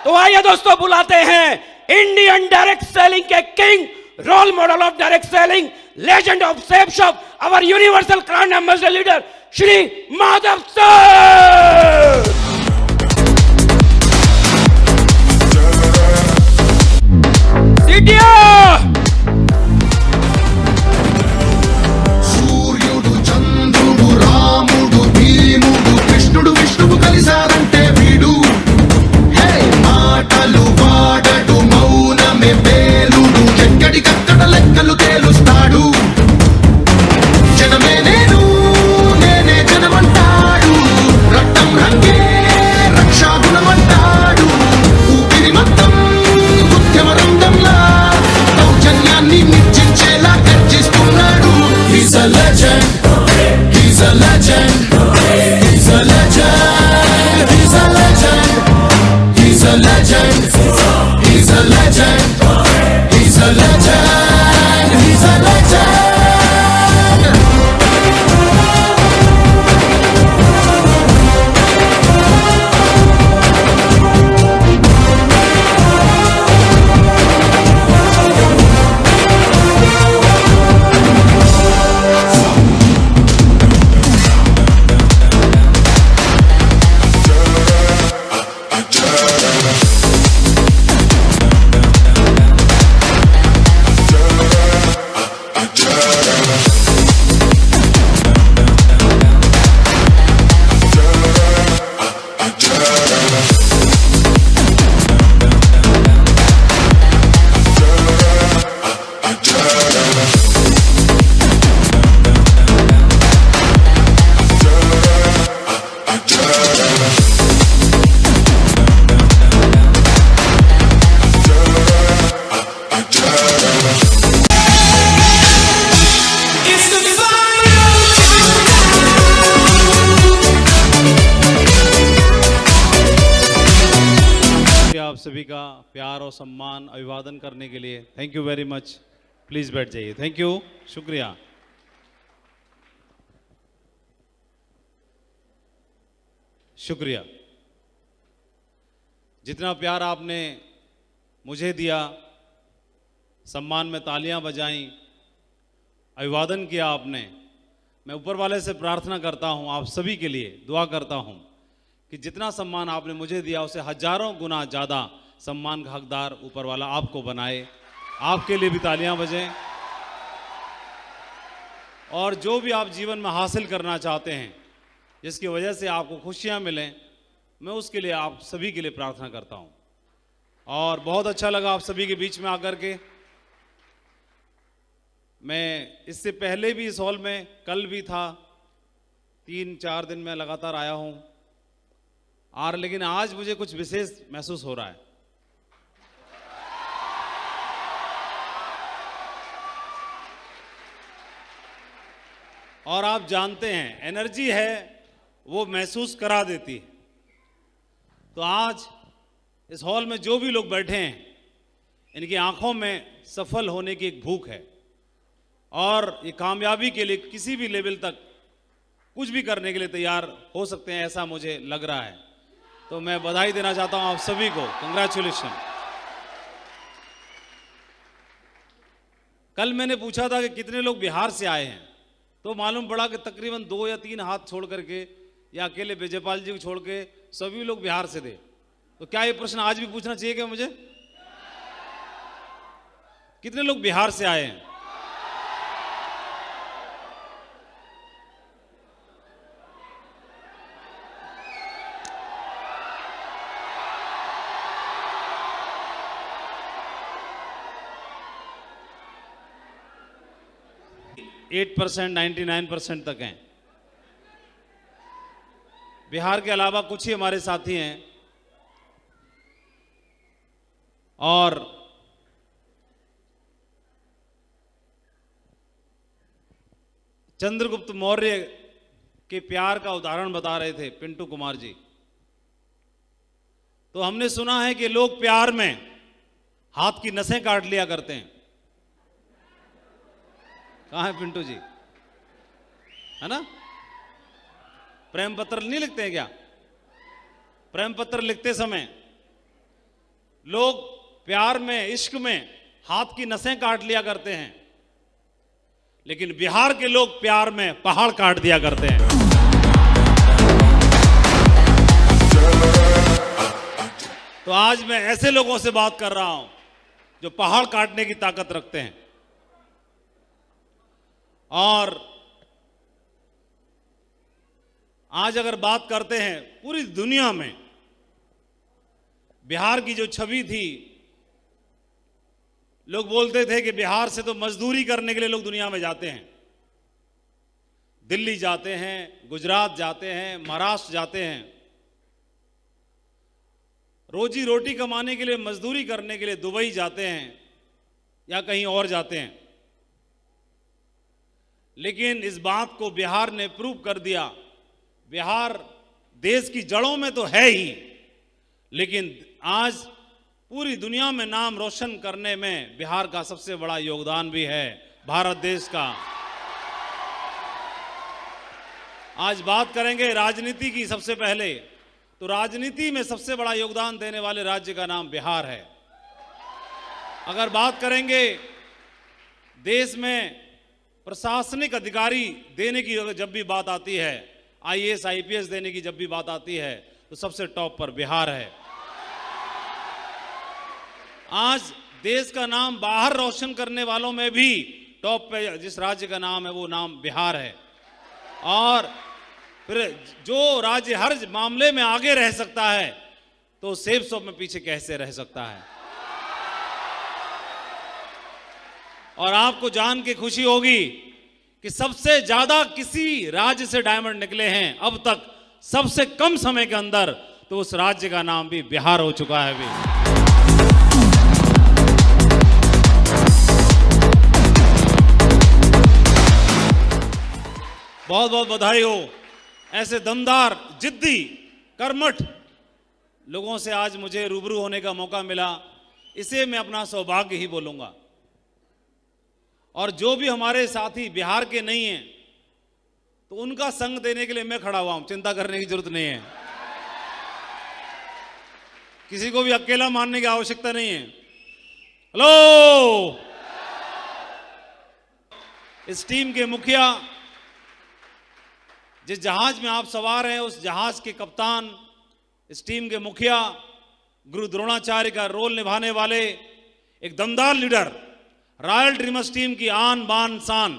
तो आइए दोस्तों बुलाते हैं इंडियन डायरेक्ट सेलिंग के king, role model of direct selling, legend of safe shop, our universal brand ambassador leader Shri Madhav sir. సూర్యుడు చంద్రుడు రాముడు భీముడు కృష్ణుడు విష్ణువు కలిసారంటే వీడు హే మాటలు వాడడు మౌనమే పేలుడు ఎక్కడికక్కడ లెక్కలు తేలుస్తాడు జనమే నేను నేనే జనమంటాడు రక్తం రంగే రక్షాగుణమంటాడు ఊపిరి మొత్తం ఉద్యమ రంగంలా దౌర్జన్యాన్ని నిర్జించేలా గర్జిస్తున్నాడు. He's a legend, he's a legend, he's a legend, he's a legend, he's a legend, he's a legend, he's a legend, he's a legend. आप सभी का प्यार और सम्मान अभिवादन करने के लिए thank you very much. Please बैठ जाइए। थैंक यू, शुक्रिया। शुक्रिया। जितना प्यार आपने मुझे दिया, सम्मान में तालियां बजाई, अभिवादन किया आपने, मैं ऊपर वाले से प्रार्थना करता हूं, आप सभी के लिए दुआ करता हूं कि जितना सम्मान आपने मुझे दिया उससे हजारों गुना ज़्यादा सम्मान का हकदार ऊपर वाला आपको बनाए। आपके लिए भी तालियां बजें। और जो भी आप जीवन में हासिल करना चाहते हैं, जिसकी वजह से आपको खुशियां मिलें, मैं उसके लिए आप सभी के लिए प्रार्थना करता हूं। और बहुत अच्छा लगा आप सभी के बीच में आकर के। मैं इससे पहले भी इस हॉल में कल भी था, 3-4 दिन में लगातार आया हूं, और लेकिन आज मुझे कुछ विशेष महसूस हो रहा है। और आप जानते हैं एनर्जी है वो महसूस करा देती है। तो आज इस हॉल में जो भी लोग बैठे हैं, इनकी आंखों में सफल होने की एक भूख है, और ये कामयाबी के लिए किसी भी लेवल तक कुछ भी करने के लिए तैयार हो सकते हैं, ऐसा मुझे लग रहा है। तो मैं बधाई देना चाहता हूं आप सभी को, कंग्रेचुलेशन। कल मैंने पूछा था कि कितने लोग बिहार से आए हैं, तो मालूम पड़ा कि तकरीबन 2 या 3 हाथ छोड़ करके, या अकेले विजयपाल जी को छोड़ के सभी लोग बिहार से थे। तो क्या ये प्रश्न आज भी पूछना चाहिए क्या मुझे? कितने लोग बिहार से आए हैं? %, 99% तक हैं। बिहार के अलावा कुछ ही हमारे साथी हैं। और चंद्रगुप्त मौर्य के प्यार का उदाहरण बता रहे थे पिंटू कुमार जी। तो हमने सुना है कि लोग प्यार में हाथ की नसें काट लिया करते हैं। कहाँ है पिंटू जी? है ना? प्रेम पत्र नहीं लिखते हैं क्या? प्रेम पत्र लिखते समय लोग प्यार में, इश्क में हाथ की नसें काट लिया करते हैं, लेकिन बिहार के लोग प्यार में पहाड़ काट दिया करते हैं। तो आज मैं ऐसे लोगों से बात कर रहा हूं जो पहाड़ काटने की ताकत रखते हैं। और आज अगर बात करते हैं पूरी दुनिया में बिहार की जो छवि थी, लोग बोलते थे कि बिहार से तो मजदूरी करने के लिए लोग दुनिया में जाते हैं, दिल्ली जाते हैं, गुजरात जाते हैं, महाराष्ट्र जाते हैं, रोजी रोटी कमाने के लिए, मजदूरी करने के लिए दुबई जाते हैं या कहीं और जाते हैं। लेकिन इस बात को बिहार ने प्रूव कर दिया। बिहार देश की जड़ों में तो है ही, लेकिन आज पूरी दुनिया में नाम रोशन करने में बिहार का सबसे बड़ा योगदान भी है, भारत देश का। आज बात करेंगे राजनीति की। सबसे पहले तो राजनीति में सबसे बड़ा योगदान देने वाले राज्य का नाम बिहार है। अगर बात करेंगे देश में प्रशासनिक अधिकारी देने की, जब भी बात आती है, IAS IPS देने की जब भी बात आती है, तो सबसे टॉप पर बिहार है। आज देश का नाम बाहर रोशन करने वालों में भी टॉप पे जिस राज्य का नाम है वो नाम बिहार है। और फिर जो राज्य हर मामले में आगे रह सकता है, तो सेफ शॉप में पीछे कैसे रह सकता है। और आपको जान के खुशी होगी कि सबसे ज्यादा किसी राज्य से डायमंड निकले हैं अब तक सबसे कम समय के अंदर, तो उस राज्य का नाम भी बिहार हो चुका है अभी। बहुत बहुत बधाई हो। ऐसे दमदार, जिद्दी, कर्मठ लोगों से आज मुझे रूबरू होने का मौका मिला, इसे मैं अपना सौभाग्य ही बोलूंगा। और जो भी हमारे साथी बिहार के नहीं हैं, तो उनका संग देने के लिए मैं खड़ा हुआ हूं, चिंता करने की जरूरत नहीं है। किसी को भी अकेला मानने की आवश्यकता नहीं है। हेलो, इस टीम के मुखिया, जिस जहाज में आप सवार हैं उस जहाज के कप्तान, इस टीम के मुखिया, गुरु द्रोणाचार्य का रोल निभाने वाले एक दमदार लीडर, रॉयल ड्रीमर्स टीम की आन बान शान,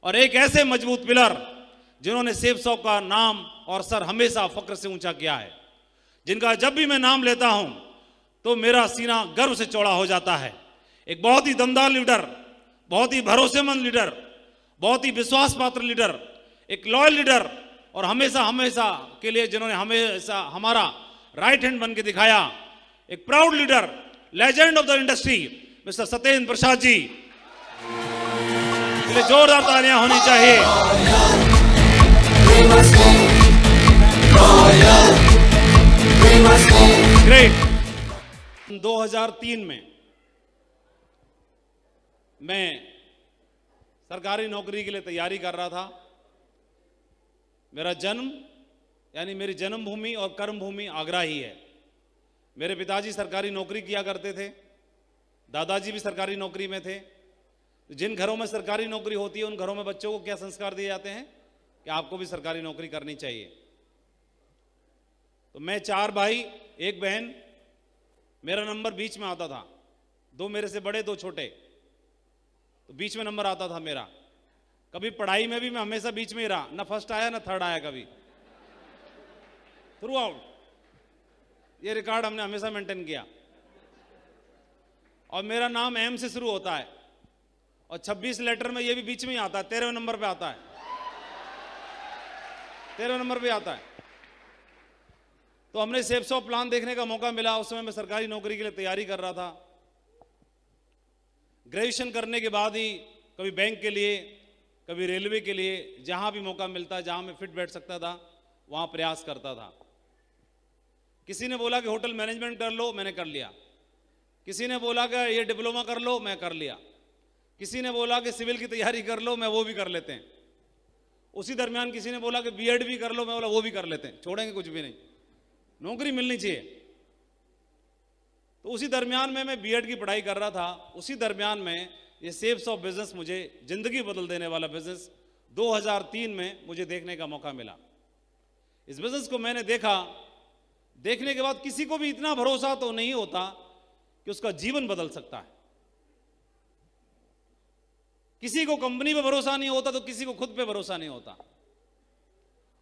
और एक ऐसे मजबूत पिलर जिन्होंने सेफ शॉप का नाम और सर हमेशा फक्र से ऊंचा किया है, जिनका जब भी मैं नाम लेता हूं तो मेरा सीना गर्व से चौड़ा हो जाता है। एक बहुत ही दमदार लीडर, बहुत ही भरोसेमंद लीडर, बहुत ही विश्वास पात्र लीडर, एक लॉयल लीडर, और हमेशा हमेशा के लिए जिन्होंने हमेशा हमारा राइट हैंड बन के दिखाया, एक proud leader, legend of the industry mister Satyendra Prasad ji. इसलिए जोरदार तालियां होनी चाहिए। ग्रेट। 2003 में मैं सरकारी नौकरी के लिए तैयारी कर रहा था। मेरा जन्म यानी मेरी जन्मभूमि और कर्मभूमि आगरा ही है। मेरे पिताजी सरकारी नौकरी किया करते थे, दादाजी भी सरकारी नौकरी में थे। जिन घरों में सरकारी नौकरी होती है उन घरों में बच्चों को क्या संस्कार दिए जाते हैं कि आपको भी सरकारी नौकरी करनी चाहिए। तो मैं 4 भाई, 1 बहन, मेरा नंबर बीच में आता था। 2 मेरे से बड़े, 2 छोटे, तो बीच में नंबर आता था मेरा। कभी पढ़ाई में भी मैं हमेशा बीच में ही रहा, ना फर्स्ट आया ना थर्ड आया कभी, थ्रू आउट। ये रिकॉर्ड हमने हमेशा मेंटेन किया। और मेरा नाम एम से शुरू होता है और 26 लेटर में ये भी बीच में ही आता है, 13वें नंबर पे आता है, 13वें नंबर पे आता है। तो हमने सेफ शॉप प्लान देखने का मौका मिला। उस समय मैं सरकारी नौकरी के लिए तैयारी कर रहा था। ग्रेजुएशन करने के बाद ही कभी बैंक के लिए, कभी रेलवे के लिए, जहां भी मौका मिलता, जहां मैं फिट बैठ सकता था वहां प्रयास करता था। किसी ने बोला कि होटल मैनेजमेंट कर लो, मैंने कर लिया। किसी ने बोला कि ये डिप्लोमा कर लो, मैं कर लिया। किसी ने बोला कि सिविल की तैयारी कर लो, मैं वो भी कर लेते हैं। उसी दरमियान किसी ने बोला कि बीएड भी कर लो, मैं बोला वो भी कर लेते हैं, छोड़ेंगे कुछ भी नहीं, नौकरी मिलनी चाहिए। तो उसी दरमियान में मैं बीएड की पढ़ाई कर रहा था। उसी दरमियान में ये शेप्स ऑफ बिजनेस, मुझे जिंदगी बदल देने वाला बिजनेस 2003 में मुझे देखने का मौका मिला। इस बिजनेस को मैंने देखा, देखने के बाद किसी को भी इतना भरोसा तो नहीं होता कि उसका जीवन बदल सकता है। किसी को कंपनी पे भरोसा नहीं होता तो किसी को खुद पे भरोसा नहीं होता,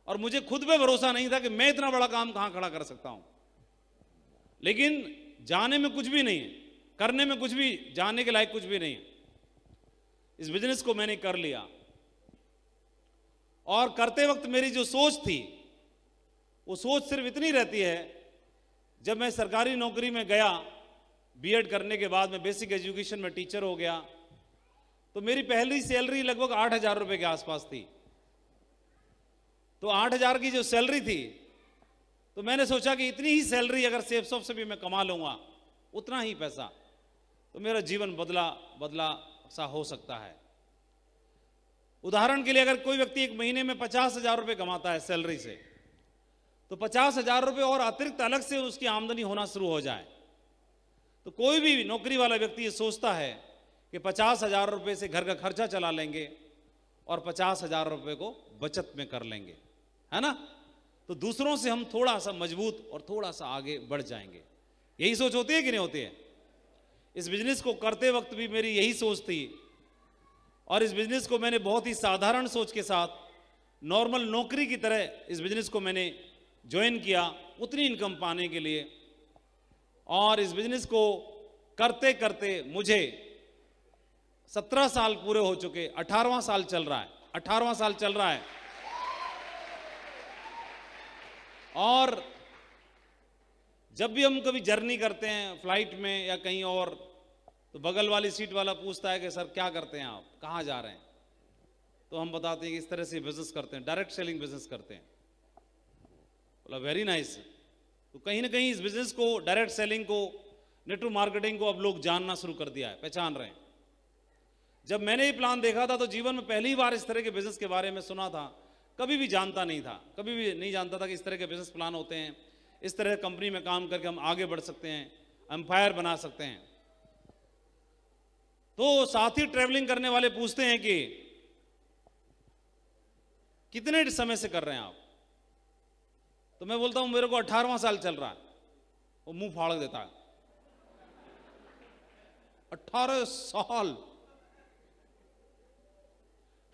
और मुझे खुद पे भरोसा नहीं था कि मैं इतना बड़ा काम कहां खड़ा कर सकता हूं। लेकिन जाने में कुछ भी नहीं है, करने में कुछ भी, जाने के लायक कुछ भी नहीं है। इस बिजनेस को मैंने कर लिया, और करते वक्त मेरी जो सोच थी वो सोच सिर्फ इतनी रहती है, जब मैं सरकारी नौकरी में गया, बीएड करने के बाद मैं बेसिक एजुकेशन में टीचर हो गया, तो मेरी पहली सैलरी लगभग 8,000 रुपए के आसपास थी। तो 8,000 की जो सैलरी थी, तो मैंने सोचा कि इतनी ही सैलरी अगर शेप्स ऑफ से भी मैं कमा लूंगा, उतना ही पैसा, तो मेरा जीवन बदला सा हो सकता है। उदाहरण के लिए, अगर कोई व्यक्ति एक महीने में 50,000 रुपए कमाता है सैलरी से, तो 50,000 रुपए और अतिरिक्त अलग से उसकी आमदनी होना शुरू हो जाए, तो कोई भी नौकरी वाला व्यक्ति ये सोचता है कि 50,000 रुपए से घर का खर्चा चला लेंगे और 50,000 रुपए को बचत में कर लेंगे, है ना। तो दूसरों से हम थोड़ा सा मजबूत और थोड़ा सा आगे बढ़ जाएंगे। यही सोच होती है कि नहीं होती है? इस बिजनेस को करते वक्त भी मेरी यही सोच थी, और इस बिजनेस को मैंने बहुत ही साधारण सोच के साथ, नॉर्मल नौकरी की तरह इस बिजनेस को मैंने ज्वाइन किया, उतनी इनकम पाने के लिए। और इस बिजनेस को करते करते मुझे 17 साल पूरे हो चुके, 18वां साल चल रहा है, 18वां साल चल रहा है। और जब भी हम कभी जर्नी करते हैं फ्लाइट में या कहीं और, तो बगल वाली सीट वाला पूछता है कि सर क्या करते हैं आप, कहाँ जा रहे हैं? तो हम बताते हैं कि इस तरह से बिजनेस करते हैं, डायरेक्ट सेलिंग बिजनेस करते हैं। बोला वेरी नाइस। तो कहीं ना कहीं इस बिजनेस को, डायरेक्ट सेलिंग को, नेटवर्क मार्केटिंग को अब लोग जानना शुरू कर दिया है, पहचान रहे हैं। जब मैंने ये प्लान देखा था, तो जीवन में पहली बार इस तरह के बिजनेस के बारे में सुना था, कभी भी जानता नहीं था, कभी भी नहीं जानता था कि इस तरह के बिजनेस प्लान होते हैं, इस तरह कंपनी में काम करके हम आगे बढ़ सकते हैं, एम्पायर बना सकते हैं। तो साथी ट्रैवलिंग करने वाले पूछते हैं कि कितने समय से कर रहे हैं आप? तो मैं बोलता हूं मेरे को 18वां साल चल रहा है। वो मुंह फाड़ देता है, 18 साल।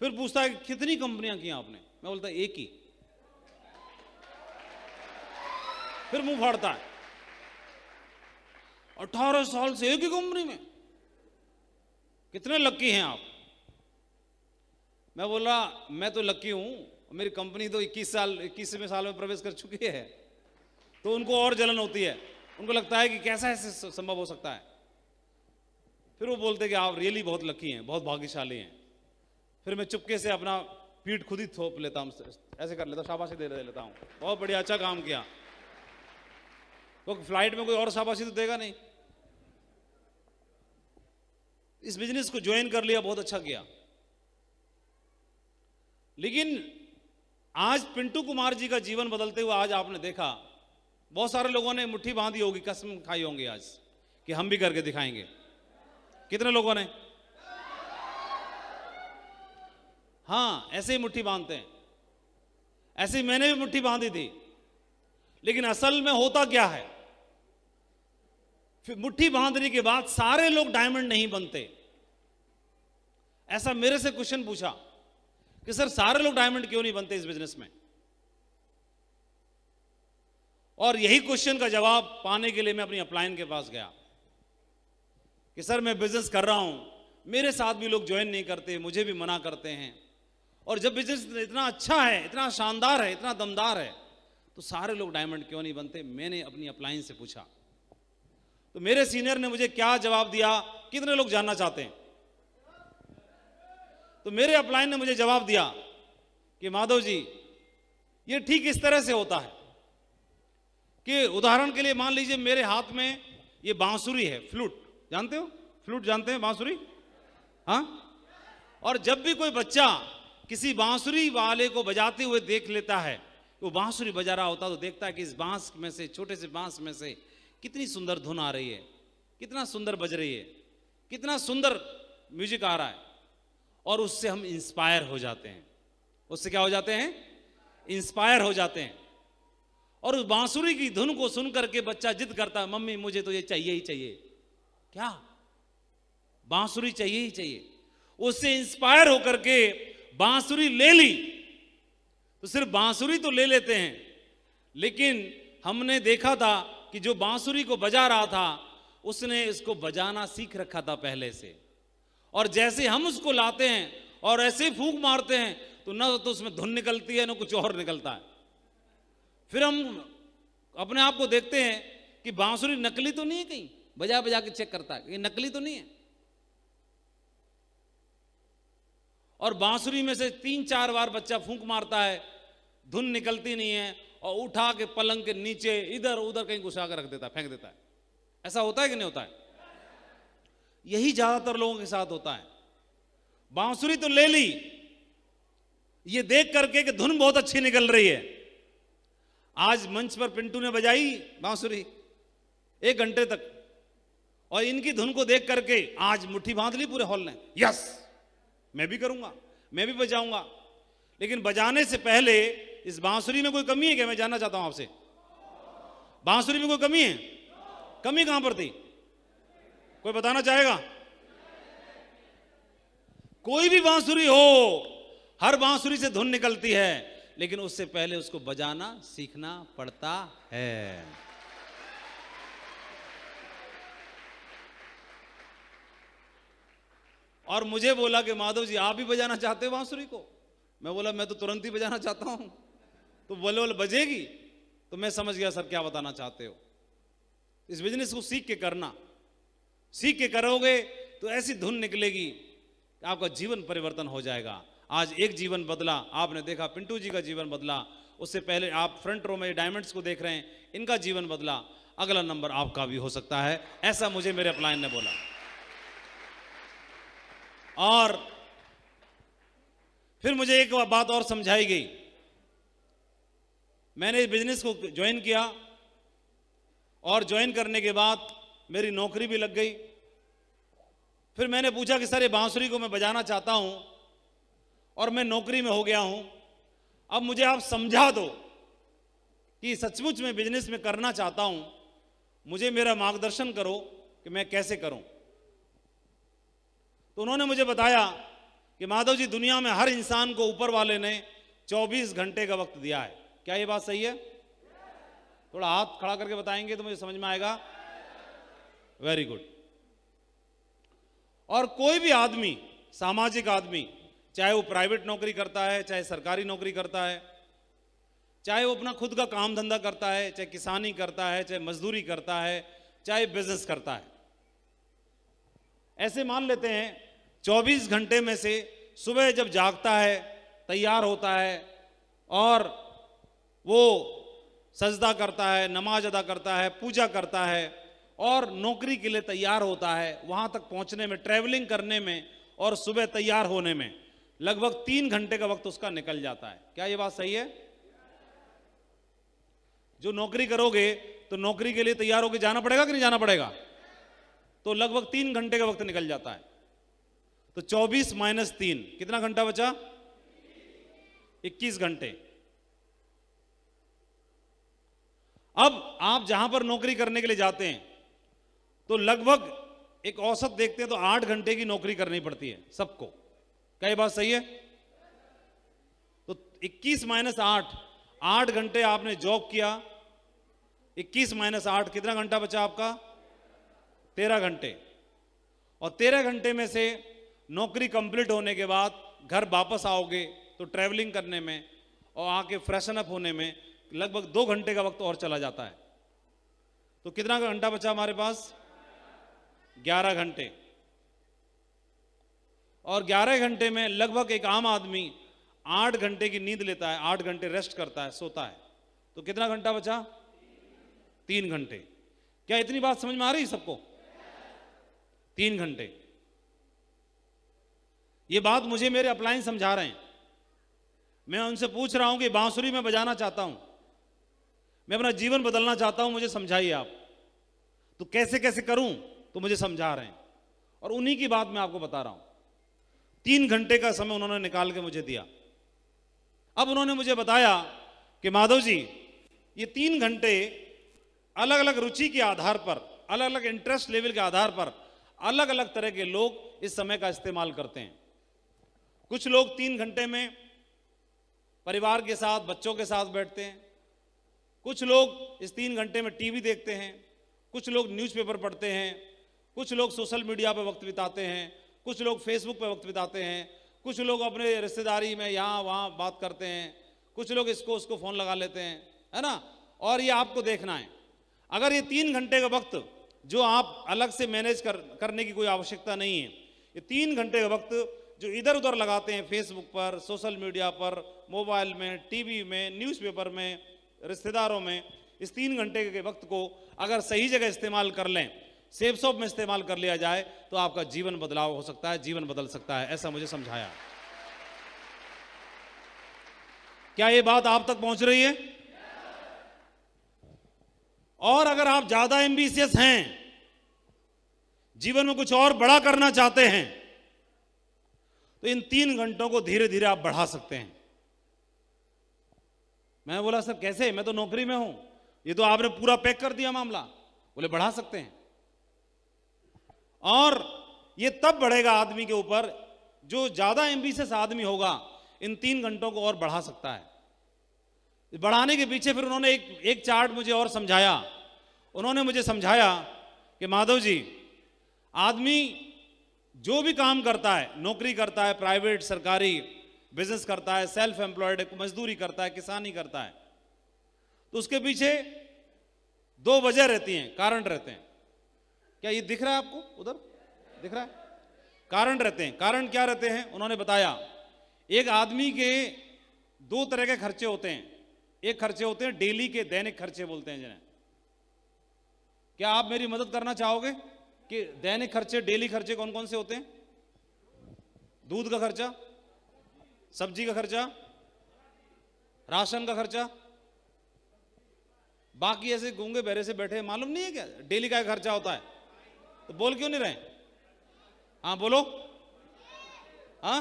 फिर पूछता है कितनी कंपनियां की आपने? मैं बोलता एक ही। फिर मुंह फाड़ता है, 18 साल से एक ही कंपनी में, कितने लक्की हैं आप? मैं बोला मैं तो लक्की हूं, मेरी कंपनी तो 21वें साल में प्रवेश कर चुकी है। तो उनको और जलन होती है, उनको लगता है कि कैसा ऐसे संभव हो सकता है। फिर वो बोलते हैं कि आप रियली बहुत लकी हैं, बहुत भाग्यशाली हैं। फिर मैं चुपके से अपना पीठ खुद ही थोप लेता हूं, ऐसे कर लेता हूं, शाबाशी दे लेता हूं, बहुत बढ़िया, अच्छा काम किया। तो फ्लाइट में कोई और शाबाशी तो देगा नहीं। इस बिजनेस को ज्वाइन कर लिया, बहुत अच्छा किया। लेकिन आज पिंटू कुमार जी का जीवन बदलते हुए आज आपने देखा, बहुत सारे लोगों ने मुट्ठी बांधी होगी, कसम खाई होंगी आज कि हम भी करके दिखाएंगे। कितने लोगों ने? हाँ, ऐसे ही मुट्ठी बांधते हैं। ऐसे ही मैंने भी मुट्ठी बांधी थी। लेकिन असल में होता क्या है, फिर मुट्ठी बांधने के बाद सारे लोग डायमंड नहीं बनते। ऐसा मेरे से क्वेश्चन पूछा कि सर सारे लोग डायमंड क्यों नहीं बनते इस बिजनेस में? और यही क्वेश्चन का जवाब पाने के लिए मैं अपनी अपलाइन के पास गया कि सर मैं बिजनेस कर रहा हूं, मेरे साथ भी लोग ज्वाइन नहीं करते, मुझे भी मना करते हैं। और जब बिजनेस इतना अच्छा है, इतना शानदार है, इतना दमदार है, तो सारे लोग डायमंड क्यों नहीं बनते? मैंने अपनी अपलाइन से पूछा। तो मेरे सीनियर ने मुझे क्या जवाब दिया, कितने लोग जानना चाहते हैं? तो मेरे अपलाइन ने मुझे जवाब दिया कि माधव जी, ये ठीक इस तरह से होता है कि उदाहरण के लिए मान लीजिए मेरे हाथ में ये बांसुरी है, फ्लूट, जानते हो? फ्लूट जानते हैं, बांसुरी? हाँ। और जब भी कोई बच्चा किसी बांसुरी वाले को बजाते हुए देख लेता है, वो बांसुरी बजा रहा होता, तो देखता है कि इस बांस में से, छोटे से बांस में से कितनी सुंदर धुन आ रही है, कितना सुंदर बज रही है, कितना सुंदर म्यूजिक आ रहा है, और उससे हम इंस्पायर हो जाते हैं। उससे क्या हो जाते हैं? इंस्पायर हो जाते हैं। और उस बांसुरी की धुन को सुन करके बच्चा जिद करता है, मम्मी मुझे तो ये चाहिए ही चाहिए। क्या? बांसुरी चाहिए ही चाहिए। उससे इंस्पायर होकर के बांसुरी ले ली। तो सिर्फ बांसुरी तो ले लेते हैं, लेकिन हमने देखा था कि जो बांसुरी को बजा रहा था उसने इसको बजाना सीख रखा था पहले से, और जैसे हम उसको लाते हैं और ऐसे फूंक मारते हैं तो ना तो उसमें धुन निकलती है ना कुछ और निकलता है। फिर हम अपने आप को देखते हैं कि बांसुरी नकली तो नहीं है, कहीं बजा बजा के चेक करता है ये नकली तो नहीं है। और बांसुरी में से 3-4 बार बच्चा फूंक मारता है, धुन निकलती नहीं है, और उठा के पलंग के नीचे इधर उधर कहीं घुसा कर रख देता है, फेंक देता है। ऐसा होता है कि नहीं होता है? यही ज्यादातर लोगों के साथ होता है। बांसुरी तो ले ली ये देख करके कि धुन बहुत अच्छी निकल रही है। आज मंच पर पिंटू ने बजाई बांसुरी 1 घंटे तक, और इनकी धुन को देख करके आज मुट्ठी बांध ली पूरे हॉल ने, यस मैं भी करूंगा, मैं भी बजाऊंगा। लेकिन बजाने से पहले इस बांसुरी में कोई कमी है क्या? मैं जानना चाहता हूं आपसे, बांसुरी में कोई कमी है? कमी कहां पर थी? कोई बताना चाहेगा? कोई भी बांसुरी हो, हर बांसुरी से धुन निकलती है, लेकिन उससे पहले उसको बजाना सीखना पड़ता है। और मुझे बोला कि माधव जी आप भी बजाना चाहते हो बांसुरी को? मैं बोला मैं तो तुरंत ही बजाना चाहता हूं। तो बोले बजेगी? तो मैं समझ गया सर क्या बताना चाहते हो। इस बिजनेस को सीख के करना, सीख के करोगे तो ऐसी धुन निकलेगी कि आपका जीवन परिवर्तन हो जाएगा। आज एक जीवन बदला, आपने देखा पिंटू जी का जीवन बदला, उससे पहले आप फ्रंट रो में डायमंड्स को देख रहे हैं, इनका जीवन बदला, अगला नंबर आपका भी हो सकता है, ऐसा मुझे मेरे अपलाइन ने बोला। और फिर मुझे एक बात और समझाई गई। मैंने इस बिजनेस को ज्वाइन किया, और ज्वाइन करने के बाद मेरी नौकरी भी लग गई। फिर मैंने पूछा कि सर ये बांसुरी को मैं बजाना चाहता हूं और मैं नौकरी में हो गया हूं, अब मुझे आप समझा दो कि सचमुच में बिजनेस में करना चाहता हूं, मुझे मेरा मार्गदर्शन करो कि मैं कैसे करूं। तो उन्होंने मुझे बताया कि माधव जी दुनिया में हर इंसान को ऊपर वाले ने 24 घंटे का वक्त दिया है। क्या ये बात सही है? थोड़ा हाथ खड़ा करके बताएंगे तो मुझे समझ में आएगा। Very good. और कोई भी आदमी, सामाजिक आदमी, चाहे वो प्राइवेट नौकरी करता है, चाहे सरकारी नौकरी करता है, चाहे वो अपना खुद का काम धंधा करता है, चाहे किसानी करता है, चाहे मजदूरी करता है, चाहे बिजनेस करता है, ऐसे मान लेते हैं 24 घंटे में से सुबह जब जागता है, तैयार होता है और वो सजदा करता है, नमाज अदा करता है, पूजा करता है और नौकरी के लिए तैयार होता है, वहां तक पहुंचने में, ट्रैवलिंग करने में और सुबह तैयार होने में लगभग 3 घंटे का वक्त उसका निकल जाता है। क्या ये बात सही है? जो नौकरी करोगे तो नौकरी के लिए तैयार होकर जाना पड़ेगा कि नहीं जाना पड़ेगा? तो लगभग 3 घंटे का वक्त निकल जाता है। तो 24 माइनस 3 कितना घंटा बचा? 21 घंटे। अब आप जहां पर नौकरी करने के लिए जाते हैं तो लगभग एक औसत देखते हैं तो 8 घंटे की नौकरी करनी पड़ती है सबको। क्या ये बात सही है? तो 21 माइनस 8 घंटे आपने जॉब किया, 21 माइनस 8 कितना घंटा बचा आपका? 13 घंटे। और 13 घंटे में से नौकरी कंप्लीट होने के बाद घर वापस आओगे तो ट्रैवलिंग करने में और आके फ्रेशन अप होने में लगभग 2 घंटे का वक्त और चला जाता है। तो कितना घंटा बचा हमारे पास? 11 घंटे। और 11 घंटे में लगभग एक आम आदमी 8 घंटे की नींद लेता है, 8 घंटे रेस्ट करता है, सोता है। तो कितना घंटा बचा? 3 घंटे। क्या इतनी बात समझ में आ रही है सबको? 3 घंटे। ये बात मुझे मेरे अपलाइन समझा रहे हैं। मैं उनसे पूछ रहा हूं कि बांसुरी में बजाना चाहता हूं, मैं अपना जीवन बदलना चाहता हूं, मुझे समझाइए आप। तो कैसे कैसे करूं? तो मुझे समझा रहे हैं, और उन्हीं की बात मैं आपको बता रहा हूं। 3 घंटे का समय उन्होंने निकाल के मुझे दिया। अब उन्होंने मुझे बताया कि माधव जी, ये 3 घंटे अलग अलग रुचि के आधार पर, अलग अलग इंटरेस्ट लेवल के आधार पर अलग अलग तरह के लोग इस समय का इस्तेमाल करते हैं। कुछ लोग 3 घंटे में परिवार के साथ, बच्चों के साथ बैठते हैं। कुछ लोग इस 3 घंटे में टीवी देखते हैं। कुछ लोग न्यूज़पेपर पढ़ते हैं। कुछ लोग सोशल मीडिया पर वक्त बिताते हैं। कुछ लोग फेसबुक पर वक्त बिताते हैं। कुछ लोग अपने रिश्तेदारी में यहाँ वहाँ बात करते हैं। कुछ लोग इसको उसको फ़ोन लगा लेते हैं, है ना। और ये आपको देखना है, अगर ये 3 घंटे का वक्त जो आप अलग से मैनेज करने की कोई आवश्यकता नहीं है, ये 3 घंटे का वक्त जो इधर उधर लगाते हैं, फेसबुक पर, सोशल मीडिया पर, मोबाइल में, टीवी में, न्यूज़पेपर में, रिश्तेदारों में, इस 3 घंटे के वक्त को अगर सही जगह इस्तेमाल कर लें, सेफ शॉप में इस्तेमाल कर लिया जाए, तो आपका जीवन बदलाव हो सकता है, जीवन बदल सकता है, ऐसा मुझे समझाया। क्या ये बात आप तक पहुंच रही है? और अगर आप ज्यादा एम्बिशियस हैं, जीवन में कुछ और बड़ा करना चाहते हैं, तो इन 3 घंटों को धीरे धीरे आप बढ़ा सकते हैं। मैं बोला सर कैसे, मैं तो नौकरी में हूं, ये तो आपने पूरा पैक कर दिया मामला। बोले बढ़ा सकते हैं, और ये तब बढ़ेगा आदमी के ऊपर, जो ज्यादा एम्बिशियस आदमी होगा इन 3 घंटों को और बढ़ा सकता है। बढ़ाने के पीछे फिर उन्होंने एक चार्ट मुझे और समझाया। उन्होंने मुझे समझाया कि माधव जी, आदमी जो भी काम करता है, नौकरी करता है, प्राइवेट, सरकारी, बिजनेस करता है, सेल्फ एम्प्लॉयड, मजदूरी करता है, किसानी करता है, तो उसके पीछे 2 वजह रहती हैं, कारण रहते हैं। क्या ये दिख रहा है आपको? उधर दिख रहा है? कारण रहते हैं। कारण क्या रहते हैं? उन्होंने बताया, एक आदमी के 2 तरह के खर्चे होते हैं। एक खर्चे होते हैं डेली के, दैनिक खर्चे बोलते हैं जिन्हें। क्या आप मेरी मदद करना चाहोगे कि दैनिक खर्चे, डेली खर्चे कौन कौन से होते हैं? दूध का खर्चा, सब्जी का खर्चा, राशन का खर्चा। बाकी ऐसे गूंगे बहरे से बैठे, मालूम नहीं है क्या डेली का खर्चा होता है? तो बोल क्यों नहीं रहे? हाँ बोलो। हाँ,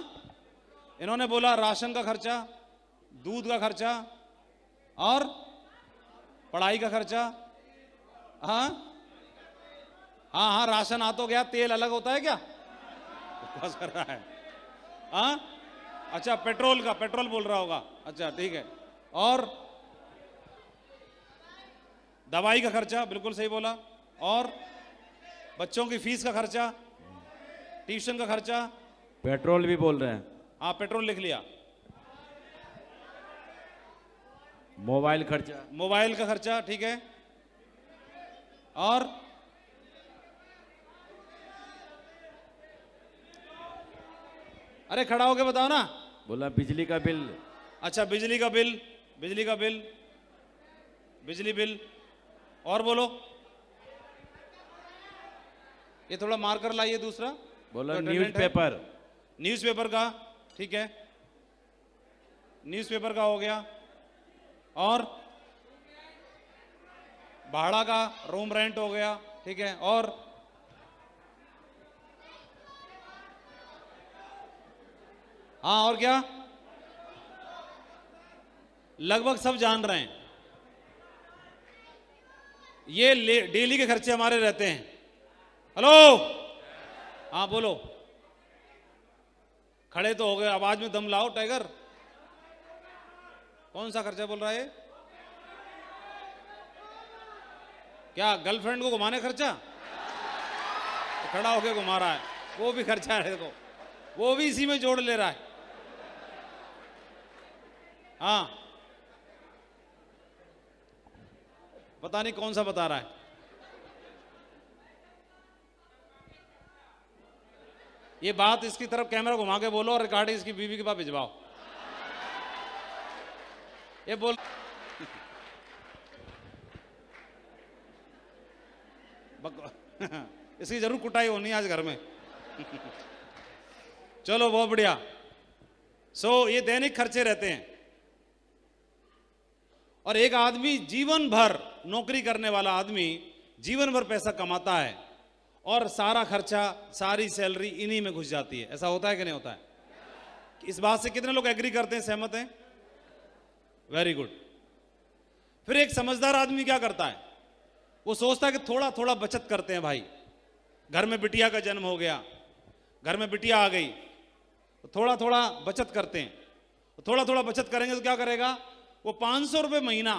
इन्होंने बोला राशन का खर्चा, दूध का खर्चा और पढ़ाई का खर्चा। हाँ हाँ हाँ, राशन आ तो गया, तेल अलग होता है क्या? बस कर रहा है। हाँ अच्छा, पेट्रोल का, पेट्रोल बोल रहा होगा। अच्छा ठीक है। और दवाई का खर्चा, बिल्कुल सही बोला। और बच्चों की फीस का खर्चा, ट्यूशन का खर्चा। पेट्रोल भी बोल रहे हैं। हाँ पेट्रोल लिख लिया। मोबाइल खर्चा, मोबाइल का खर्चा, ठीक है। और अरे खड़ा होके बताओ ना। बोला बिजली का बिल। अच्छा बिजली का बिल, बिजली का बिल, बिजली बिल। और बोलो, ये थोड़ा मार्कर लाइए दूसरा। बोला न्यूज़पेपर। न्यूज़पेपर का, ठीक है, न्यूज़पेपर का हो गया। और भाड़ा का, रूम रेंट हो गया, ठीक है। और हाँ, और क्या? लगभग सब जान रहे हैं। ये डेली के खर्चे हमारे रहते हैं। हेलो, हाँ बोलो। खड़े तो हो गए, आवाज में दम लाओ टाइगर। कौन सा खर्चा बोल रहा है? क्या गर्लफ्रेंड को घुमाने खर्चा? तो खड़ा होके घुमा रहा है, वो भी खर्चा है। देखो, वो भी इसी में जोड़ ले रहा है। हाँ, पता नहीं कौन सा बता रहा है। ये बात इसकी तरफ कैमरा घुमा के बोलो और रिकॉर्डिंग इसकी बीवी के पास भिजवाओ। ये बोल इसकी जरूर कुटाई होनी है आज घर में। चलो बहुत बढ़िया। ये दैनिक खर्चे रहते हैं। और एक आदमी जीवन भर, नौकरी करने वाला आदमी जीवन भर पैसा कमाता है और सारा खर्चा, सारी सैलरी इन्हीं में घुस जाती है। ऐसा होता है कि नहीं होता है? इस बात से कितने लोग एग्री करते हैं, सहमत हैं? Very good. फिर एक समझदार आदमी क्या करता है, वो सोचता है कि थोड़ा थोड़ा बचत करते हैं भाई। घर में बिटिया का जन्म हो गया, घर में बिटिया आ गई, तो थोड़ा थोड़ा बचत करते हैं। तो थोड़ा थोड़ा बचत करेंगे तो क्या करेगा वो, 500 रुपये महीना,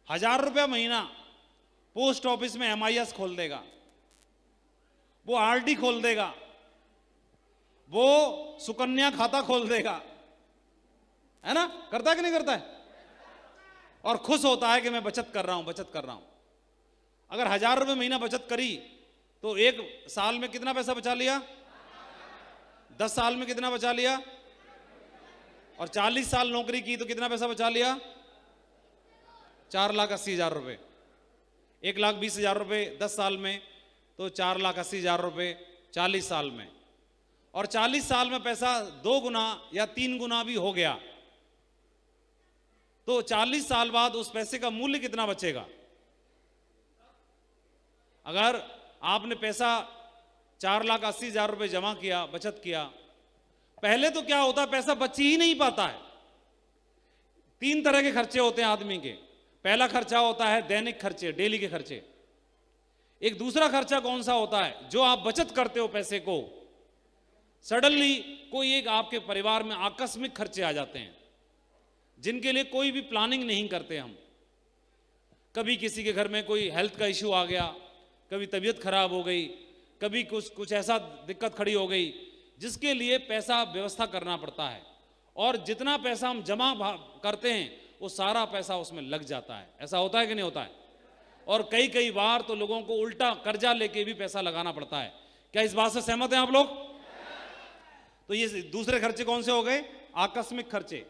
1000 रुपया महीना पोस्ट ऑफिस में MIS खोल देगा, वो RD खोल देगा, वो सुकन्या खाता खोल देगा, है ना? करता है कि नहीं करता है? और खुश होता है कि मैं बचत कर रहा हूं, बचत कर रहा हूं। अगर 1000 रुपये महीना बचत करी तो एक साल में कितना पैसा बचा लिया? 10 साल में कितना बचा लिया? और 40 साल नौकरी की तो कितना पैसा बचा लिया? 4,80,000 रुपये। 1,20,000 रुपये 10 साल में, तो 4,80,000 रुपये 40 साल में। और 40 साल में पैसा 2 गुना या 3 गुना भी हो गया, तो 40 साल बाद उस पैसे का मूल्य कितना बचेगा? अगर आपने पैसा 4,80,000 रुपये जमा किया, बचत किया, पहले तो क्या होता है, पैसा बच ही नहीं पाता है। 3 तरह के खर्चे होते हैं आदमी के। पहला खर्चा होता है दैनिक खर्चे, डेली के खर्चे। एक दूसरा खर्चा कौन सा होता है, जो आप बचत करते हो पैसे को, सडनली कोई एक आपके परिवार में आकस्मिक खर्चे आ जाते हैं जिनके लिए कोई भी प्लानिंग नहीं करते हम। कभी किसी के घर में कोई हेल्थ का इश्यू आ गया, कभी तबीयत खराब हो गई, कभी कुछ ऐसा दिक्कत खड़ी हो गई जिसके लिए पैसा व्यवस्था करना पड़ता है। और जितना पैसा हम जमा करते हैं वो सारा पैसा उसमें लग जाता है। ऐसा होता है कि नहीं होता है? और कई कई बार तो लोगों को उल्टा कर्जा लेके भी पैसा लगाना पड़ता है। क्या इस बात से सहमत हैं आप लोग? तो ये दूसरे खर्चे कौन से हो गए? आकस्मिक खर्चे।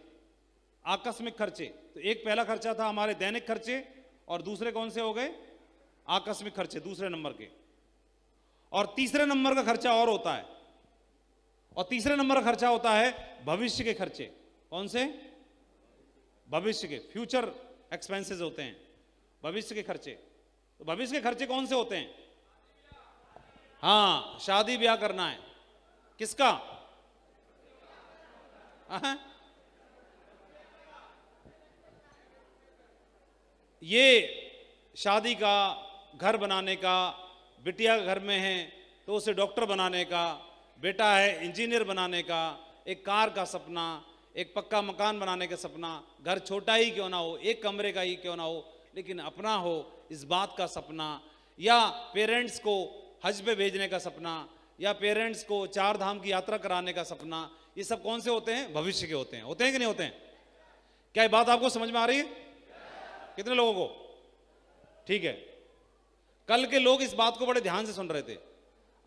आकस्मिक खर्चे, तो एक पहला खर्चा था हमारे दैनिक खर्चे, और दूसरे कौन से हो गए? आकस्मिक खर्चे, दूसरे नंबर के। और तीसरे नंबर का खर्चा और होता है, और तीसरे नंबर का खर्चा होता है भविष्य के खर्चे। कौन से? भविष्य के, फ्यूचर एक्सपेंसेस होते हैं, भविष्य के खर्चे। तो भविष्य के खर्चे कौन से होते हैं? हाँ, शादी ब्याह करना है। किसका? ये शादी का, घर बनाने का, बिटिया घर में है तो उसे डॉक्टर बनाने का, बेटा है इंजीनियर बनाने का, एक कार का सपना, एक पक्का मकान बनाने का सपना, घर छोटा ही क्यों ना हो, एक कमरे का ही क्यों ना हो, लेकिन अपना हो, इस बात का सपना। या पेरेंट्स को हज पे भेजने का सपना, या पेरेंट्स को 4 धाम की यात्रा कराने का सपना। ये सब कौन से होते हैं? भविष्य के होते हैं। होते हैं कि नहीं होते हैं? क्या ये बात आपको समझ में आ रही है? कितने लोगों को? ठीक है। कल के लोग इस बात को बड़े ध्यान से सुन रहे थे।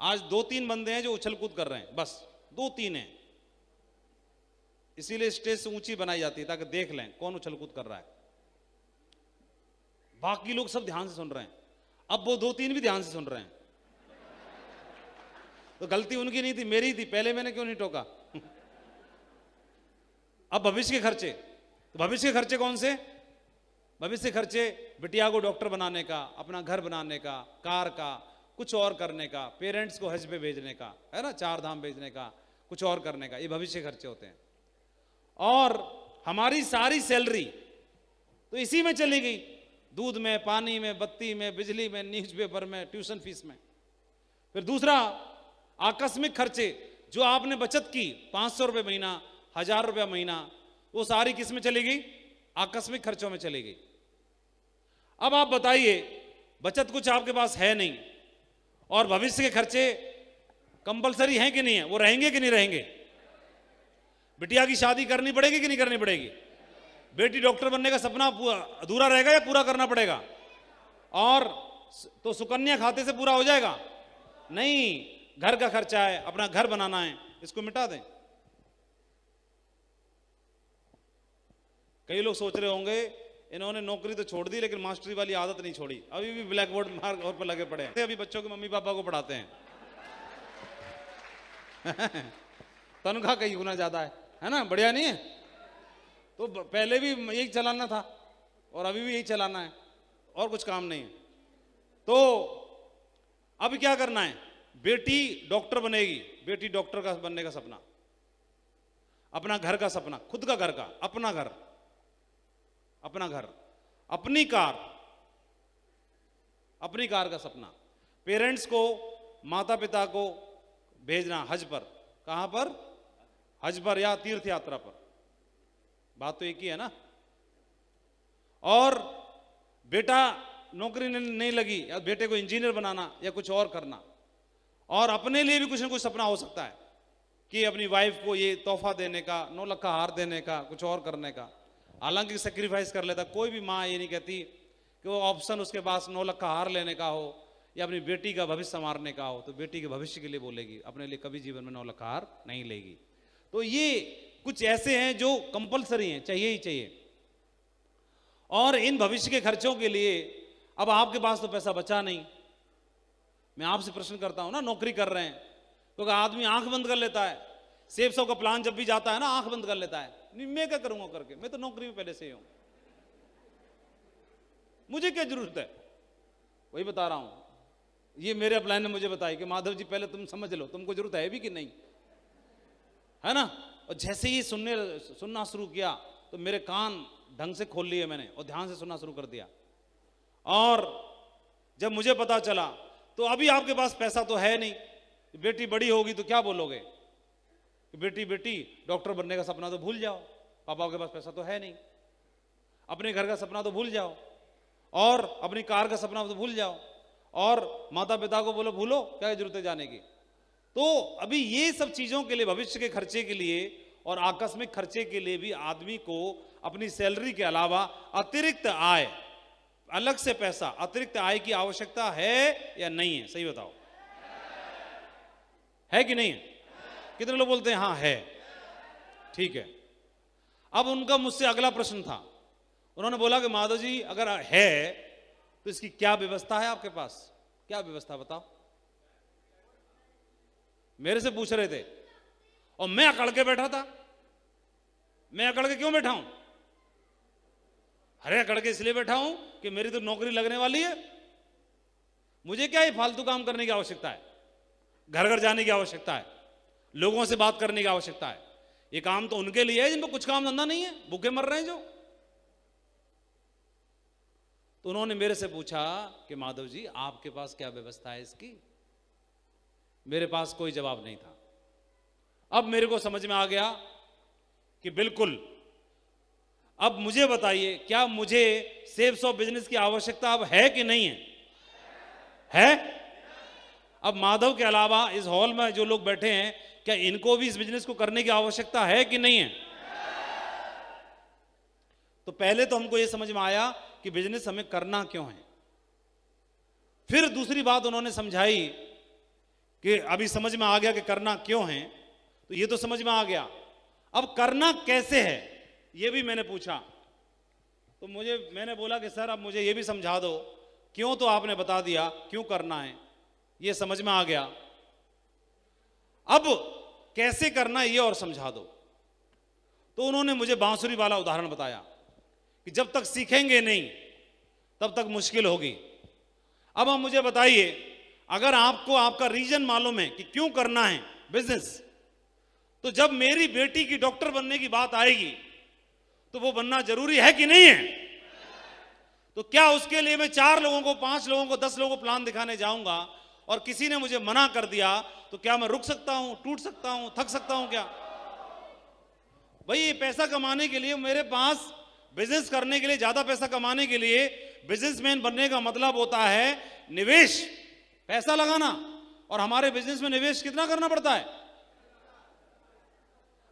आज 2-3 बंदे हैं जो उछल कूद कर रहे हैं, बस 2-3 हैं। इसीलिए स्टेज से ऊंची बनाई जाती है ताकि देख लें कौन उछल कूद कर रहा है। बाकी लोग सब ध्यान से सुन रहे हैं। अब वो 2-3 भी ध्यान से सुन रहे हैं। तो गलती उनकी नहीं थी, मेरी थी। पहले मैंने क्यों नहीं टोका? अब भविष्य के खर्चे। तो भविष्य के खर्चे कौन से? भविष्य के खर्चे बिटिया को डॉक्टर बनाने का, अपना घर बनाने का, कार का, कुछ और करने का, पेरेंट्स को हज पे भेजने का, है ना, 4 धाम भेजने का, कुछ और करने का। ये भविष्य के खर्चे होते हैं। और हमारी सारी सैलरी तो इसी में चली गई, दूध में, पानी में, बत्ती में, बिजली में, न्यूज़पेपर में, ट्यूशन फीस में। फिर दूसरा आकस्मिक खर्चे, जो आपने बचत की 500 रुपये महीना, 1000 रुपया महीना, वो सारी किस में चली गई? आकस्मिक खर्चों में चली गई। अब आप बताइए, बचत कुछ आपके पास है नहीं, और भविष्य के खर्चे कंपलसरी हैं कि नहीं है? वो रहेंगे कि नहीं रहेंगे? बिटिया की शादी करनी पड़ेगी कि नहीं करनी पड़ेगी? बेटी डॉक्टर बनने का सपना अधूरा रहेगा या पूरा करना पड़ेगा? और तो सुकन्या खाते से पूरा हो जाएगा? नहीं, घर का खर्चा है, अपना घर बनाना है, इसको मिटा दें। कई लोग सोच रहे होंगे इन्होंने नौकरी तो छोड़ दी लेकिन मास्टरी वाली आदत नहीं छोड़ी, अभी भी ब्लैक बोर्ड मार्क और पर लगे पड़े हैं। अभी बच्चों के मम्मी पापा को पढ़ाते हैं। तनख्वाह कई गुना ज्यादा है ना? बढ़िया नहीं है? तो पहले भी यही चलाना था और अभी भी यही चलाना है, और कुछ काम नहीं है। तो अब क्या करना है, बेटी डॉक्टर बनेगी, बेटी डॉक्टर का बनने का सपना, अपना घर का सपना, खुद का घर का, अपना घर, अपनी कार का सपना, पेरेंट्स को, माता पिता को भेजना हज पर, कहां पर, हज पर या तीर्थ यात्रा पर, बात तो एक ही है ना। और बेटा नौकरी नहीं लगी, या बेटे को इंजीनियर बनाना या कुछ और करना, और अपने लिए भी कुछ ना कुछ सपना हो सकता है कि अपनी वाइफ को ये तोहफा देने का, 9 लाख का हार देने का, कुछ और करने का। हालांकि सेक्रीफाइस कर लेता, कोई भी माँ ये नहीं कहती कि वो ऑप्शन उसके पास 9 लाख का हार लेने का हो या अपनी बेटी का भविष्य संवारने का हो, तो बेटी के भविष्य के लिए बोलेगी, अपने लिए कभी जीवन में 9 लाख का हार नहीं लेगी। तो ये कुछ ऐसे हैं जो कंपलसरी हैं, चाहिए ही चाहिए। और इन भविष्य के खर्चों के लिए अब आपके पास तो पैसा बचा नहीं। मैं आपसे प्रश्न करता हूं ना, नौकरी कर रहे हैं तो आदमी आंख बंद कर लेता है, सेब सौ का प्लान जब भी जाता है ना आंख बंद कर लेता है, नहीं मैं क्या करूंगा करके, मैं तो नौकरी में पहले से ही हूं, मुझे क्या जरूरत है। वही बता रहा हूं, ये मेरे अपलाइन ने मुझे बताया कि माधव जी पहले तुम समझ लो तुमको जरूरत है भी कि नहीं, है ना। और जैसे ही सुनना शुरू किया तो मेरे कान ढंग से खोल लिए मैंने और ध्यान से सुनना शुरू कर दिया। और जब मुझे पता चला तो अभी आपके पास पैसा तो है नहीं, बेटी बड़ी होगी तो क्या बोलोगे, बेटी डॉक्टर बनने का सपना तो भूल जाओ, पापा के पास पैसा तो है नहीं, अपने घर का सपना तो भूल जाओ, और अपनी कार का सपना तो भूल जाओ, और माता पिता को बोलो भूलो, क्या जरूरत है जाने की। तो अभी ये सब चीजों के लिए, भविष्य के खर्चे के लिए और आकस्मिक खर्चे के लिए भी आदमी को अपनी सैलरी के अलावा अतिरिक्त आय, अलग से पैसा, अतिरिक्त आय की आवश्यकता है या नहीं है, सही बताओ, है कि नहीं है। कितने लोग बोलते हैं हाँ है, ठीक है। अब उनका मुझसे अगला प्रश्न था, उन्होंने बोला कि माधव जी अगर है तो इसकी क्या व्यवस्था है आपके पास, क्या व्यवस्था बताओ। मेरे से पूछ रहे थे और मैं अकड़ के बैठा था। मैं अकड़ के क्यों बैठा हूं, अरे अकड़ के इसलिए बैठा हूं कि मेरी तो नौकरी लगने वाली है, मुझे क्या ये फालतू काम करने की आवश्यकता है, घर घर जाने की आवश्यकता है, लोगों से बात करने की आवश्यकता है। ये काम तो उनके लिए है जिनको कुछ काम धंधा नहीं है, भूखे मर रहे हैं जो। तो उन्होंने मेरे से पूछा कि माधव जी आपके पास क्या व्यवस्था है इसकी। मेरे पास कोई जवाब नहीं था। अब मेरे को समझ में आ गया कि बिल्कुल, अब मुझे बताइए क्या मुझे सेव सॉफ्ट बिजनेस की आवश्यकता अब है कि नहीं है? अब माधव के अलावा इस हॉल में जो लोग बैठे हैं, क्या इनको भी इस बिजनेस को करने की आवश्यकता है कि नहीं है? तो पहले तो हमको यह समझ में आया कि बिजनेस हमें करना क्यों है। फिर दूसरी बात उन्होंने समझाई कि अभी समझ में आ गया कि करना क्यों है, तो ये तो समझ में आ गया, अब करना कैसे है ये भी मैंने पूछा। तो मैंने बोला कि सर अब मुझे ये भी समझा दो, क्यों तो आपने बता दिया, क्यों करना है ये समझ में आ गया, अब कैसे करना ये और समझा दो। तो उन्होंने मुझे बांसुरी वाला उदाहरण बताया कि जब तक सीखेंगे नहीं तब तक मुश्किल होगी। अब आप मुझे बताइए, अगर आपको आपका रीजन मालूम है कि क्यों करना है बिजनेस, तो जब मेरी बेटी की डॉक्टर बनने की बात आएगी तो वो बनना जरूरी है कि नहीं है? तो क्या उसके लिए मैं 4 लोगों को, 5 लोगों को, 10 लोगों को प्लान दिखाने जाऊंगा और किसी ने मुझे मना कर दिया तो क्या मैं रुक सकता हूं, टूट सकता हूं, थक सकता हूं क्या? भाई ये पैसा कमाने के लिए, मेरे पास बिजनेस करने के लिए, ज्यादा पैसा कमाने के लिए बिजनेसमैन बनने का मतलब होता है निवेश, पैसा लगाना। और हमारे बिजनेस में निवेश कितना करना पड़ता है?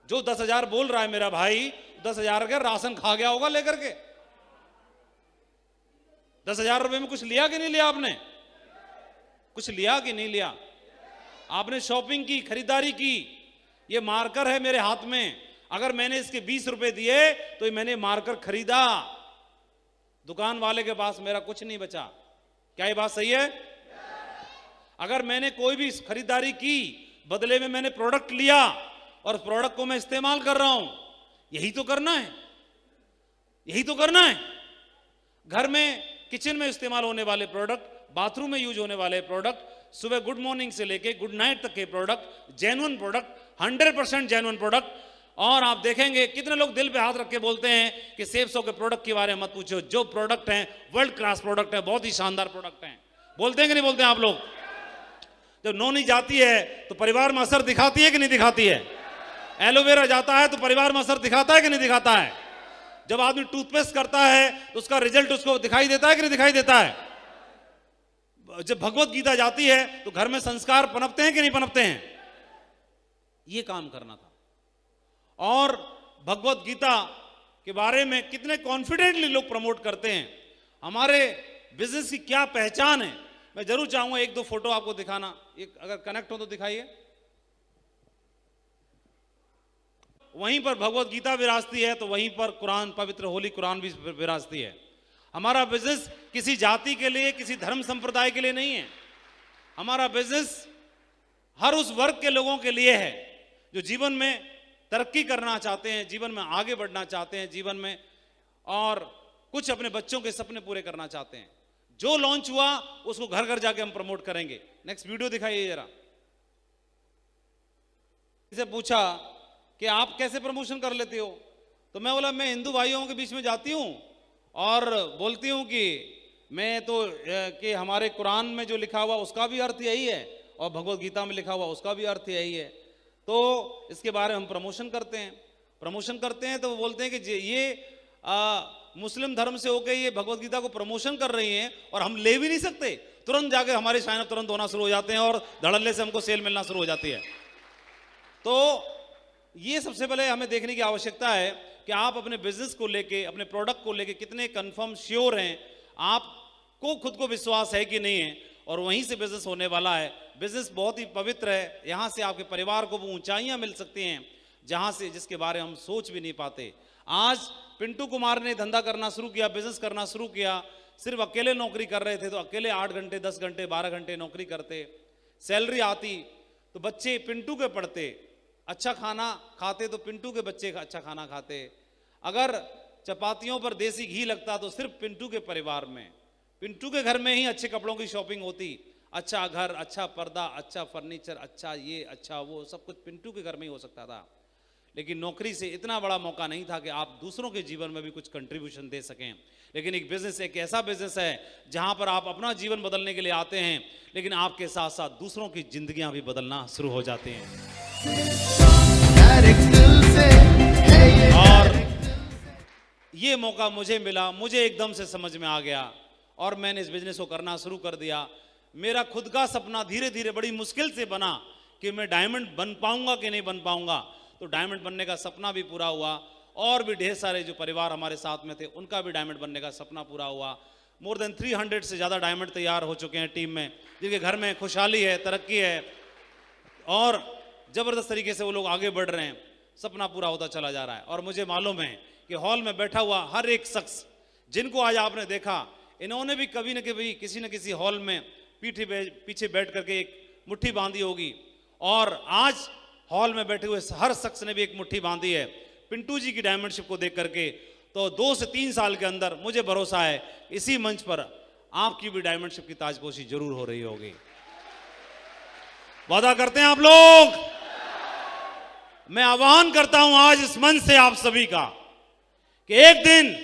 जो 10,000 बोल रहा है मेरा भाई, 10,000 का राशन खा गया होगा लेकर के। 10,000 रुपए में कुछ लिया कि नहीं लिया आपने? कुछ लिया कि नहीं लिया? आपने शॉपिंग की, खरीदारी की। ये मार्कर है मेरे हाथ में, अगर मैंने इसके 20 रुपए दिए तो मैंने मार्कर खरीदा, दुकान वाले के पास मेरा कुछ नहीं बचा। क्या ये बात सही है? अगर मैंने कोई भी खरीदारी की, बदले में मैंने प्रोडक्ट लिया और प्रोडक्ट को मैं इस्तेमाल कर रहा हूं, यही तो करना है, यही तो करना है। घर में, किचन में इस्तेमाल होने वाले प्रोडक्ट, बाथरूम में यूज होने वाले प्रोडक्ट, सुबह गुड मॉर्निंग से लेके गुड नाइट तक के product, genuine product, 100% genuine product. और आप देखेंगे कितने लोग दिल पे हाथ रख के बोलते हैं कि सेप्सो के प्रोडक्ट के बारे में मत पूछो, जो प्रोडक्ट हैं वर्ल्ड क्लास प्रोडक्ट है, बहुत ही शानदार प्रोडक्ट हैं। बोलते हैं कि नहीं बोलते हैं आप लोग? जब नोनी जाती है तो परिवार में असर दिखाती है कि नहीं दिखाती है? एलोवेरा जाता है तो परिवार में असर दिखाता है कि नहीं दिखाता है? जब आदमी टूथपेस्ट करता है तो उसका रिजल्ट उसको दिखाई देता है कि नहीं दिखाई देता है? जब भगवत गीता जाती है तो घर में संस्कार पनपते हैं कि नहीं पनपते हैं? ये काम करना था। और भगवत गीता के बारे में कितने कॉन्फिडेंटली लोग प्रमोट करते हैं। हमारे बिजनेस की क्या पहचान है, मैं जरूर चाहूंगा एक दो फोटो आपको दिखाना, एक अगर कनेक्ट हो तो दिखाइए। वहीं पर भगवत गीता विराजती है तो वहीं पर कुरान, पवित्र होली कुरान भी विराजती है। हमारा बिजनेस किसी जाति के लिए, किसी धर्म संप्रदाय के लिए नहीं है। हमारा बिजनेस हर उस वर्ग के लोगों के लिए है जो जीवन में तरक्की करना चाहते हैं, जीवन में आगे बढ़ना चाहते हैं, जीवन में और कुछ अपने बच्चों के सपने पूरे करना चाहते हैं। जो लॉन्च हुआ उसको घर घर जाके हम प्रमोट करेंगे। नेक्स्ट वीडियो दिखाइए जरा। इसे पूछा कि आप कैसे प्रमोशन कर लेते हो, तो मैं बोला मैं हिंदू भाइयों के बीच में जाती हूं और बोलती हूं कि मैं तो कि हमारे कुरान में जो लिखा हुआ उसका भी अर्थ यही है और भगवत गीता में लिखा हुआ उसका भी अर्थ यही है, तो इसके बारे में हम प्रमोशन करते हैं। तो वो बोलते हैं कि ये मुस्लिम धर्म से होकर ये भगवत गीता को प्रमोशन कर रही हैं और हम ले भी नहीं सकते। तुरंत जाके हमारे साइन अप तुरंत होना शुरू हो जाते हैं और धड़ल्ले से हमको सेल मिलना शुरू हो जाती है। तो ये सबसे पहले हमें देखने की आवश्यकता है कि आप अपने बिजनेस को लेके, अपने प्रोडक्ट को लेके कितने कंफर्म श्योर हैं, आपको खुद को विश्वास है कि नहीं है, और वहीं से बिजनेस होने वाला है। बिजनेस बहुत ही पवित्र है, यहाँ से आपके परिवार को वो ऊंचाइयाँ मिल सकती हैं जहाँ से जिसके बारे में हम सोच भी नहीं पाते। आज पिंटू कुमार ने धंधा करना शुरू किया, बिजनेस करना शुरू किया, सिर्फ अकेले नौकरी कर रहे थे तो अकेले 8 घंटे 10 घंटे 12 घंटे नौकरी करते, सैलरी आती तो बच्चे पिंटू के पढ़ते, अच्छा खाना खाते तो पिंटू के बच्चे अच्छा खाना खाते, अगर चपातियों पर देसी घी लगता तो सिर्फ पिंटू के परिवार में, पिंटू के घर में ही अच्छे कपड़ों की शॉपिंग होती, अच्छा घर, अच्छा पर्दा, अच्छा फर्नीचर, अच्छा ये अच्छा वो, सब कुछ पिंटू के घर में ही हो सकता था। लेकिन नौकरी से इतना बड़ा मौका नहीं था कि आप दूसरों के जीवन में भी कुछ कंट्रीब्यूशन दे सकें। लेकिन एक बिजनेस एक ऐसा बिजनेस है जहां पर आप अपना जीवन बदलने के लिए आते हैं, लेकिन आपके साथ साथ दूसरों की जिंदगियां भी बदलना शुरू हो जाती हैं। और ये मौका मुझे मिला, मुझे एकदम से समझ में आ गया और मैंने इस बिजनेस को करना शुरू कर दिया। मेरा खुद का सपना धीरे धीरे बड़ी मुश्किल से बना कि मैं डायमंड बन पाऊंगा कि नहीं बन पाऊंगा, तो डायमंड बनने का सपना भी पूरा हुआ और भी ढेर सारे जो परिवार हमारे साथ में थे उनका भी डायमंड बनने का सपना पूरा हुआ। मोर देन 300 से ज़्यादा डायमंड तैयार हो चुके हैं टीम में, जिनके घर में खुशहाली है, तरक्की है और ज़बरदस्त तरीके से वो लोग आगे बढ़ रहे हैं, सपना पूरा होता चला जा रहा है। और मुझे मालूम है कि हॉल में बैठा हुआ हर एक शख्स जिनको आज आपने देखा, इन्होंने भी कभी न कभी किसी न किसी हॉल में पीछे बैठ करके एक मुट्ठी बांधी होगी और आज हॉल में बैठे हुए हर शख्स ने भी एक मुट्ठी बांधी है पिंटू जी की डायमंडशिप को देख करके। तो 2 से 3 साल के अंदर मुझे भरोसा है इसी मंच पर आपकी भी डायमंडशिप की ताजपोशी जरूर हो रही होगी। वादा करते हैं आप लोग? मैं आह्वान करता हूं आज इस मंच से आप सभी का कि एक दिन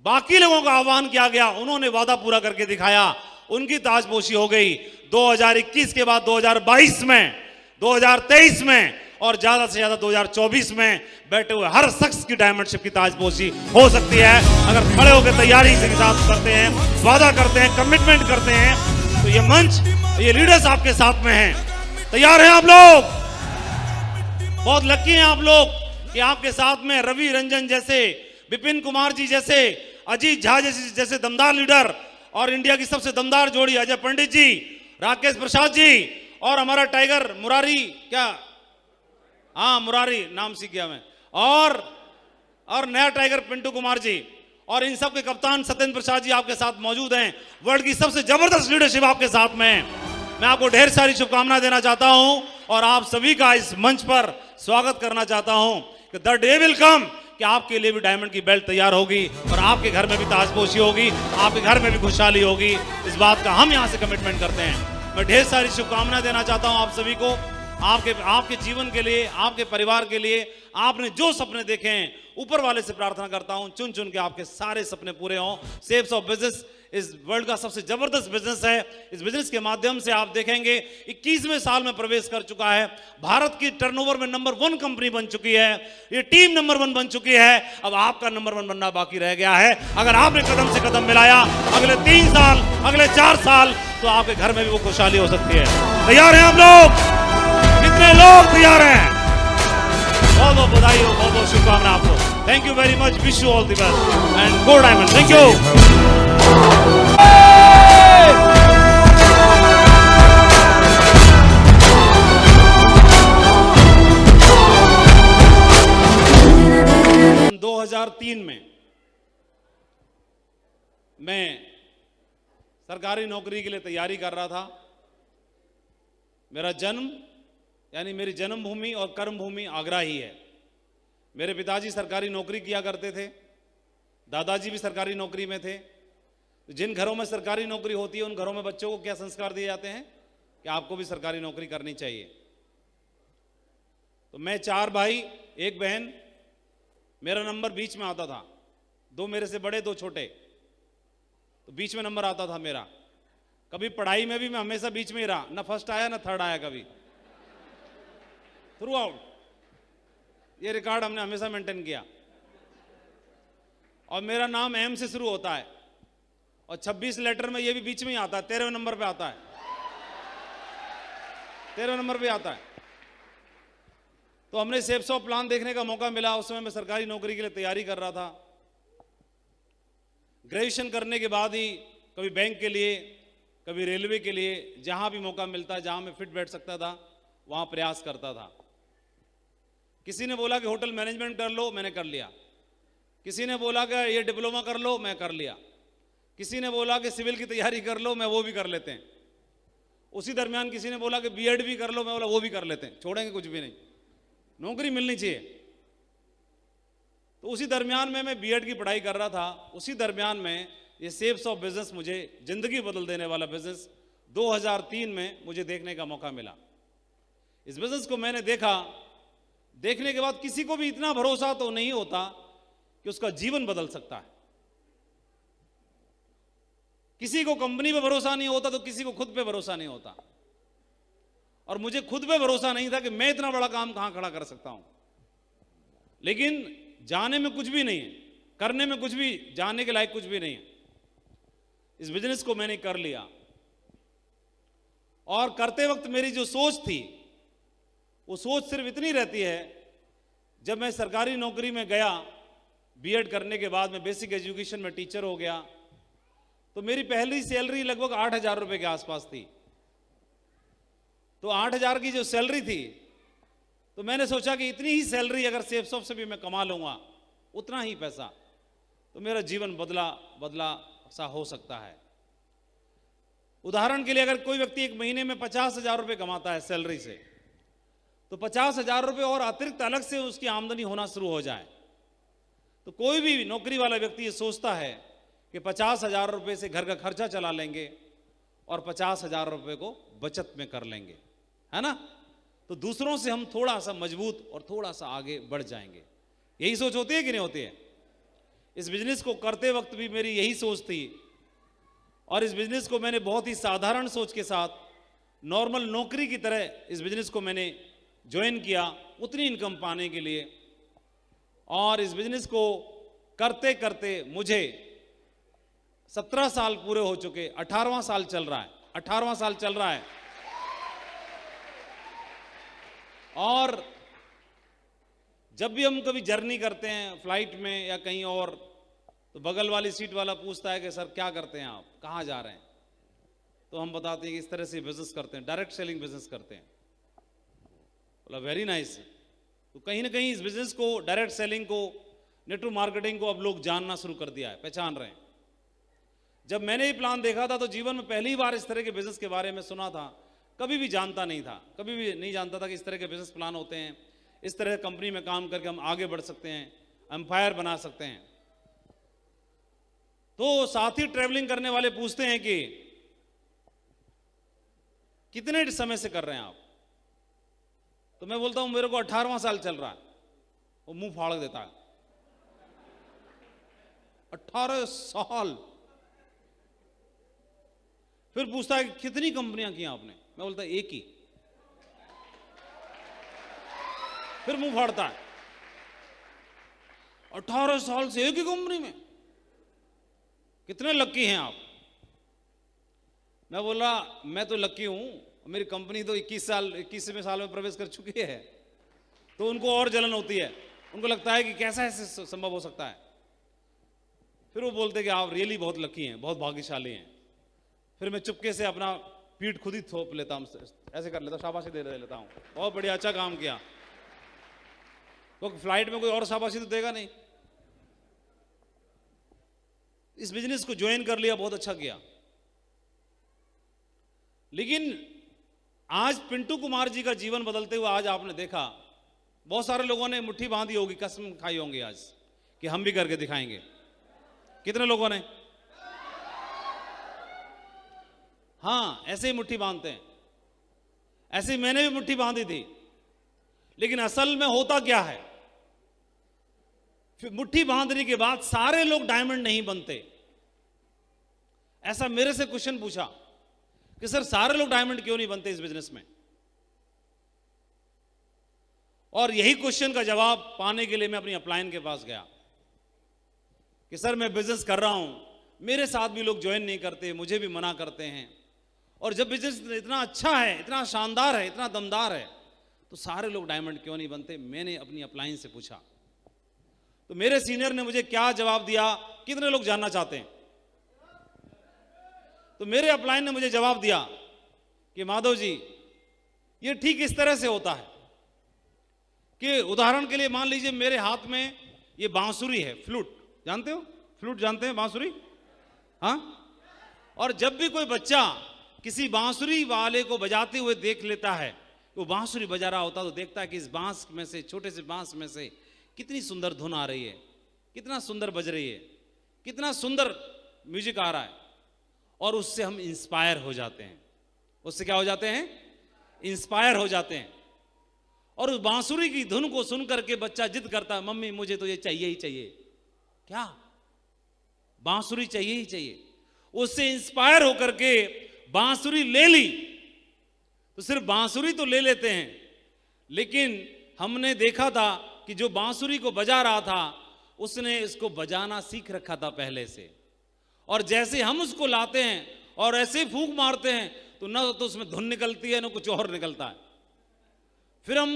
बाकी लोगों का आह्वान किया गया, उन्होंने वादा पूरा करके दिखाया, उनकी ताजपोशी हो गई। 2021 के बाद 2022 में, 2023 में और ज्यादा से ज्यादा 2024 में बैठे हुए हर शख्स की डायमंडशिप की ताजपोशी हो सकती है अगर खड़े होकर तैयारी से साथ करते हैं, वादा करते हैं, कमिटमेंट करते हैं। तो ये मंच, ये लीडर्स आपके साथ में हैं। तैयार हैं आप लोग? बहुत लकी हैं आप लोग कि आपके साथ में रवि रंजन जैसे, विपिन कुमार जी जैसे, अजीत झा जैसे दमदार लीडर और इंडिया की सबसे दमदार जोड़ी अजय पंडित जी, राकेश प्रसाद जी और हमारा टाइगर मुरारी, क्या हाँ मुरारी नाम सीख गया मैं, और नया टाइगर पिंटू कुमार जी और इन सब के कप्तान सत्येंद्र प्रसाद जी आपके साथ मौजूद हैं। वर्ल्ड की सबसे जबरदस्त लीडरशिप आपके साथ में है। मैं आपको ढेर सारी शुभकामनाएं देना चाहता हूं और आप सभी का इस मंच पर स्वागत करना चाहता हूं कि द डे विल कम कि आपके लिए भी डायमंड की बेल्ट तैयार होगी और आपके घर में भी ताजपोशी होगी, आपके घर में भी खुशहाली होगी। इस बात का हम यहां से कमिटमेंट करते हैं। मैं ढेर सारी शुभकामनाएं देना चाहता हूं आप सभी को, आपके जीवन के लिए, आपके परिवार के लिए। आपने जो सपने देखे हैं, ऊपर वाले से प्रार्थना करता हूं चुन चुन के आपके सारे सपने पूरे हों। सेप्स ऑफ बिजनेस इस वर्ल्ड का सबसे जबरदस्त बिजनेस है। इस बिजनेस के माध्यम से आप देखेंगे 21वें साल में प्रवेश कर चुका है, भारत की टर्नओवर में नंबर 1 कंपनी बन चुकी है, ये टीम नंबर 1 बन चुकी है। अब आपका नंबर 1 बनना बाकी रह गया है। अगर आपने कदम से कदम मिलाया, अगले 3 साल, अगले 4 साल, तो आपके घर में भी वो खुशहाली हो सकती है। तैयार हैं आप लोग? कितने लोग तैयार हैं? बहुत बहुत बधाई हो, बहुत बहुत शुभकामनाएं आपको। Thank you very much, wish you all the best and go diamond. Thank you. सन 2003 में मैं सरकारी नौकरी के लिए तैयारी कर रहा था। मेरा जन्म यानी मेरी जन्मभूमि और कर्मभूमि आगरा ही है। मेरे पिताजी सरकारी नौकरी किया करते थे, दादाजी भी सरकारी नौकरी में थे। जिन घरों में सरकारी नौकरी होती है उन घरों में बच्चों को क्या संस्कार दिए जाते हैं कि आपको भी सरकारी नौकरी करनी चाहिए। तो मैं 4 भाई, 1 बहन, मेरा नंबर बीच में आता था। 2 मेरे से बड़े, 2 छोटे, तो बीच में नंबर आता था मेरा। कभी पढ़ाई में भी मैं हमेशा बीच में ही रहा, ना फर्स्ट आया ना थर्ड आया कभी, थ्रू आउट। ये रिकॉर्ड हमने हमेशा मेंटेन किया। और मेरा नाम एम से शुरू होता है और 26 लेटर में ये भी बीच में ही आता है, 13वें नंबर पे आता है, 13वें नंबर पे आता है। तो हमने सेप्स ऑफ प्लान देखने का मौका मिला। उस समय मैं सरकारी नौकरी के लिए तैयारी कर रहा था। ग्रेजुएशन करने के बाद ही कभी बैंक के लिए, कभी रेलवे के लिए, जहां भी मौका मिलता, जहां मैं फिट बैठ सकता था वहां प्रयास करता था। किसी ने बोला कि होटल मैनेजमेंट कर लो, मैंने कर लिया। किसी ने बोला कि ये डिप्लोमा कर लो, मैं कर लिया। किसी ने बोला कि सिविल की तैयारी कर लो, मैं वो भी कर लेते हैं। उसी दरमियान किसी ने बोला कि बीएड भी कर लो, मैं बोला वो भी कर लेते हैं, छोड़ेंगे कुछ भी नहीं, नौकरी मिलनी चाहिए। तो उसी दरमियान में मैं बीएड की पढ़ाई कर रहा था। उसी दरमियान में ये सेप्स ऑफ बिजनेस, मुझे जिंदगी बदल देने वाला बिजनेस 2003 में मुझे देखने का मौका मिला। इस बिजनेस को मैंने देखा। देखने के बाद किसी को भी इतना भरोसा तो नहीं होता कि उसका जीवन बदल सकता है। किसी को कंपनी पे भरोसा नहीं होता तो किसी को खुद पे भरोसा नहीं होता। और मुझे खुद पे भरोसा नहीं था कि मैं इतना बड़ा काम कहां खड़ा कर सकता हूं। लेकिन जाने में कुछ भी नहीं है, करने में कुछ भी, जाने के लायक कुछ भी नहीं है। इस बिजनेस को मैंने कर लिया। और करते वक्त मेरी जो सोच थी, वो सोच सिर्फ इतनी रहती है, जब मैं सरकारी नौकरी में गया, बीएड करने के बाद मैं बेसिक एजुकेशन में टीचर हो गया, तो मेरी पहली सैलरी लगभग 8,000 रुपए के आसपास थी। तो 8,000 की जो सैलरी थी, तो मैंने सोचा कि इतनी ही सैलरी अगर सेप्स ऑफ से भी मैं कमा लूंगा, उतना ही पैसा, तो मेरा जीवन बदला सा हो सकता है। उदाहरण के लिए अगर कोई व्यक्ति एक महीने में 50,000 रुपए कमाता है सैलरी से, तो 50,000 रुपए और अतिरिक्त अलग से उसकी आमदनी होना शुरू हो जाए, तो कोई भी नौकरी वाला व्यक्ति ये सोचता है कि 50,000 रुपए से घर का खर्चा चला लेंगे और 50,000 रुपए को बचत में कर लेंगे, है ना। तो दूसरों से हम थोड़ा सा मजबूत और थोड़ा सा आगे बढ़ जाएंगे। यही सोच होती है कि नहीं होती है? इस बिजनेस को करते वक्त भी मेरी यही सोच थी। और इस बिजनेस को मैंने बहुत ही साधारण सोच के साथ, नॉर्मल नौकरी की तरह इस बिजनेस को मैंने ज्वाइन किया, उतनी इनकम पाने के लिए। और इस बिजनेस को करते करते मुझे 17 साल पूरे हो चुके, 18वां साल चल रहा है, 18वां साल चल रहा है। और जब भी हम कभी जर्नी करते हैं फ्लाइट में या कहीं और, तो बगल वाली सीट वाला पूछता है कि सर क्या करते हैं आप, कहाँ जा रहे हैं? तो हम बताते हैं कि इस तरह से बिजनेस करते हैं, डायरेक्ट सेलिंग बिजनेस करते हैं। बोला वेरी नाइस। तो कहीं ना कहीं इस बिजनेस को, डायरेक्ट सेलिंग को, नेटवर्क मार्केटिंग को अब लोग जानना शुरू कर दिया है, पहचान रहे हैं। जब मैंने ये प्लान देखा था तो जीवन में पहली बार इस तरह के बिजनेस के बारे में सुना था, कभी भी जानता नहीं था, कभी भी नहीं जानता था कि इस तरह के बिजनेस प्लान होते हैं, इस तरह कंपनी में काम करके हम आगे बढ़ सकते हैं, एम्पायर बना सकते हैं। तो साथी ट्रैवलिंग करने वाले पूछते हैं कि कितने समय से कर रहे हैं आप? तो मैं बोलता हूं मेरे को 18वां साल चल रहा है। वो मुंह फाड़ देता है, 18 साल। फिर पूछता है कि कितनी कंपनियां की आपने? मैं बोलता एक ही। फिर मुंह फाड़ता है, 18 साल से एक ही कंपनी में, कितने लक्की हैं आप? मैं बोला मैं तो लक्की हूं, मेरी कंपनी तो 21वें साल में प्रवेश कर चुकी है। तो उनको और जलन होती है, उनको लगता है कि कैसा ऐसे संभव हो सकता है। फिर वो बोलते कि आप रियली बहुत लकी हैं, बहुत भाग्यशाली हैं। फिर मैं चुपके से अपना पीठ खुद ही थोप लेता हूं, ऐसे कर लेता हूं, शाबाशी दे लेता हूं, बहुत बढ़िया, अच्छा काम किया। क्योंकि फ्लाइट में कोई और शाबाशी तो देगा नहीं। इस बिजनेस को ज्वाइन कर लिया, बहुत अच्छा किया। लेकिन आज पिंटू कुमार जी का जीवन बदलते हुए आज आपने देखा, बहुत सारे लोगों ने मुट्ठी बांधी होगी, कसम खाई होंगी आज कि हम भी करके दिखाएंगे। कितने लोगों ने? हाँ, ऐसे ही मुट्ठी बांधते हैं। ऐसे ही मैंने भी मुट्ठी बांधी थी। लेकिन असल में होता क्या है, फिर मुट्ठी बांधने के बाद सारे लोग डायमंड नहीं बनते। ऐसा मेरे से क्वेश्चन पूछा कि सर सारे लोग डायमंड क्यों नहीं बनते इस बिजनेस में? और यही क्वेश्चन का जवाब पाने के लिए मैं अपनी अपलाइन के पास गया कि सर मैं बिजनेस कर रहा हूं, मेरे साथ भी लोग ज्वाइन नहीं करते, मुझे भी मना करते हैं। और जब बिजनेस इतना अच्छा है, इतना शानदार है, इतना दमदार है, तो सारे लोग डायमंड क्यों नहीं बनते? मैंने अपनी अपलाइन से पूछा। तो मेरे सीनियर ने मुझे क्या जवाब दिया, कितने लोग जानना चाहते हैं? तो मेरे अपलाइन ने मुझे जवाब दिया कि माधव जी, ये ठीक इस तरह से होता है कि उदाहरण के लिए मान लीजिए मेरे हाथ में ये बांसुरी है, फ्लूट, जानते हो? फ्लूट जानते हैं, बांसुरी? हाँ। और जब भी कोई बच्चा किसी बांसुरी वाले को बजाते हुए देख लेता है, वो बांसुरी बजा रहा होता तो देखता है कि इस बांस में से, छोटे से बांस में से कितनी सुंदर धुन आ रही है, कितना सुंदर बज रही है, कितना सुंदर म्यूजिक आ रहा है। और उससे हम इंस्पायर हो जाते हैं। उससे क्या हो जाते हैं? इंस्पायर हो जाते हैं। और उस बांसुरी की धुन को सुन करके बच्चा जिद करता है, मम्मी मुझे तो ये चाहिए ही चाहिए। क्या? बांसुरी चाहिए ही चाहिए। उससे इंस्पायर होकर के बांसुरी ले ली। तो सिर्फ बांसुरी तो ले लेते हैं, लेकिन हमने देखा था कि जो बांसुरी को बजा रहा था उसने इसको बजाना सीख रखा था पहले से। और जैसे हम उसको लाते हैं और ऐसे फूंक मारते हैं तो ना तो उसमें धुन निकलती है ना कुछ और निकलता है। फिर हम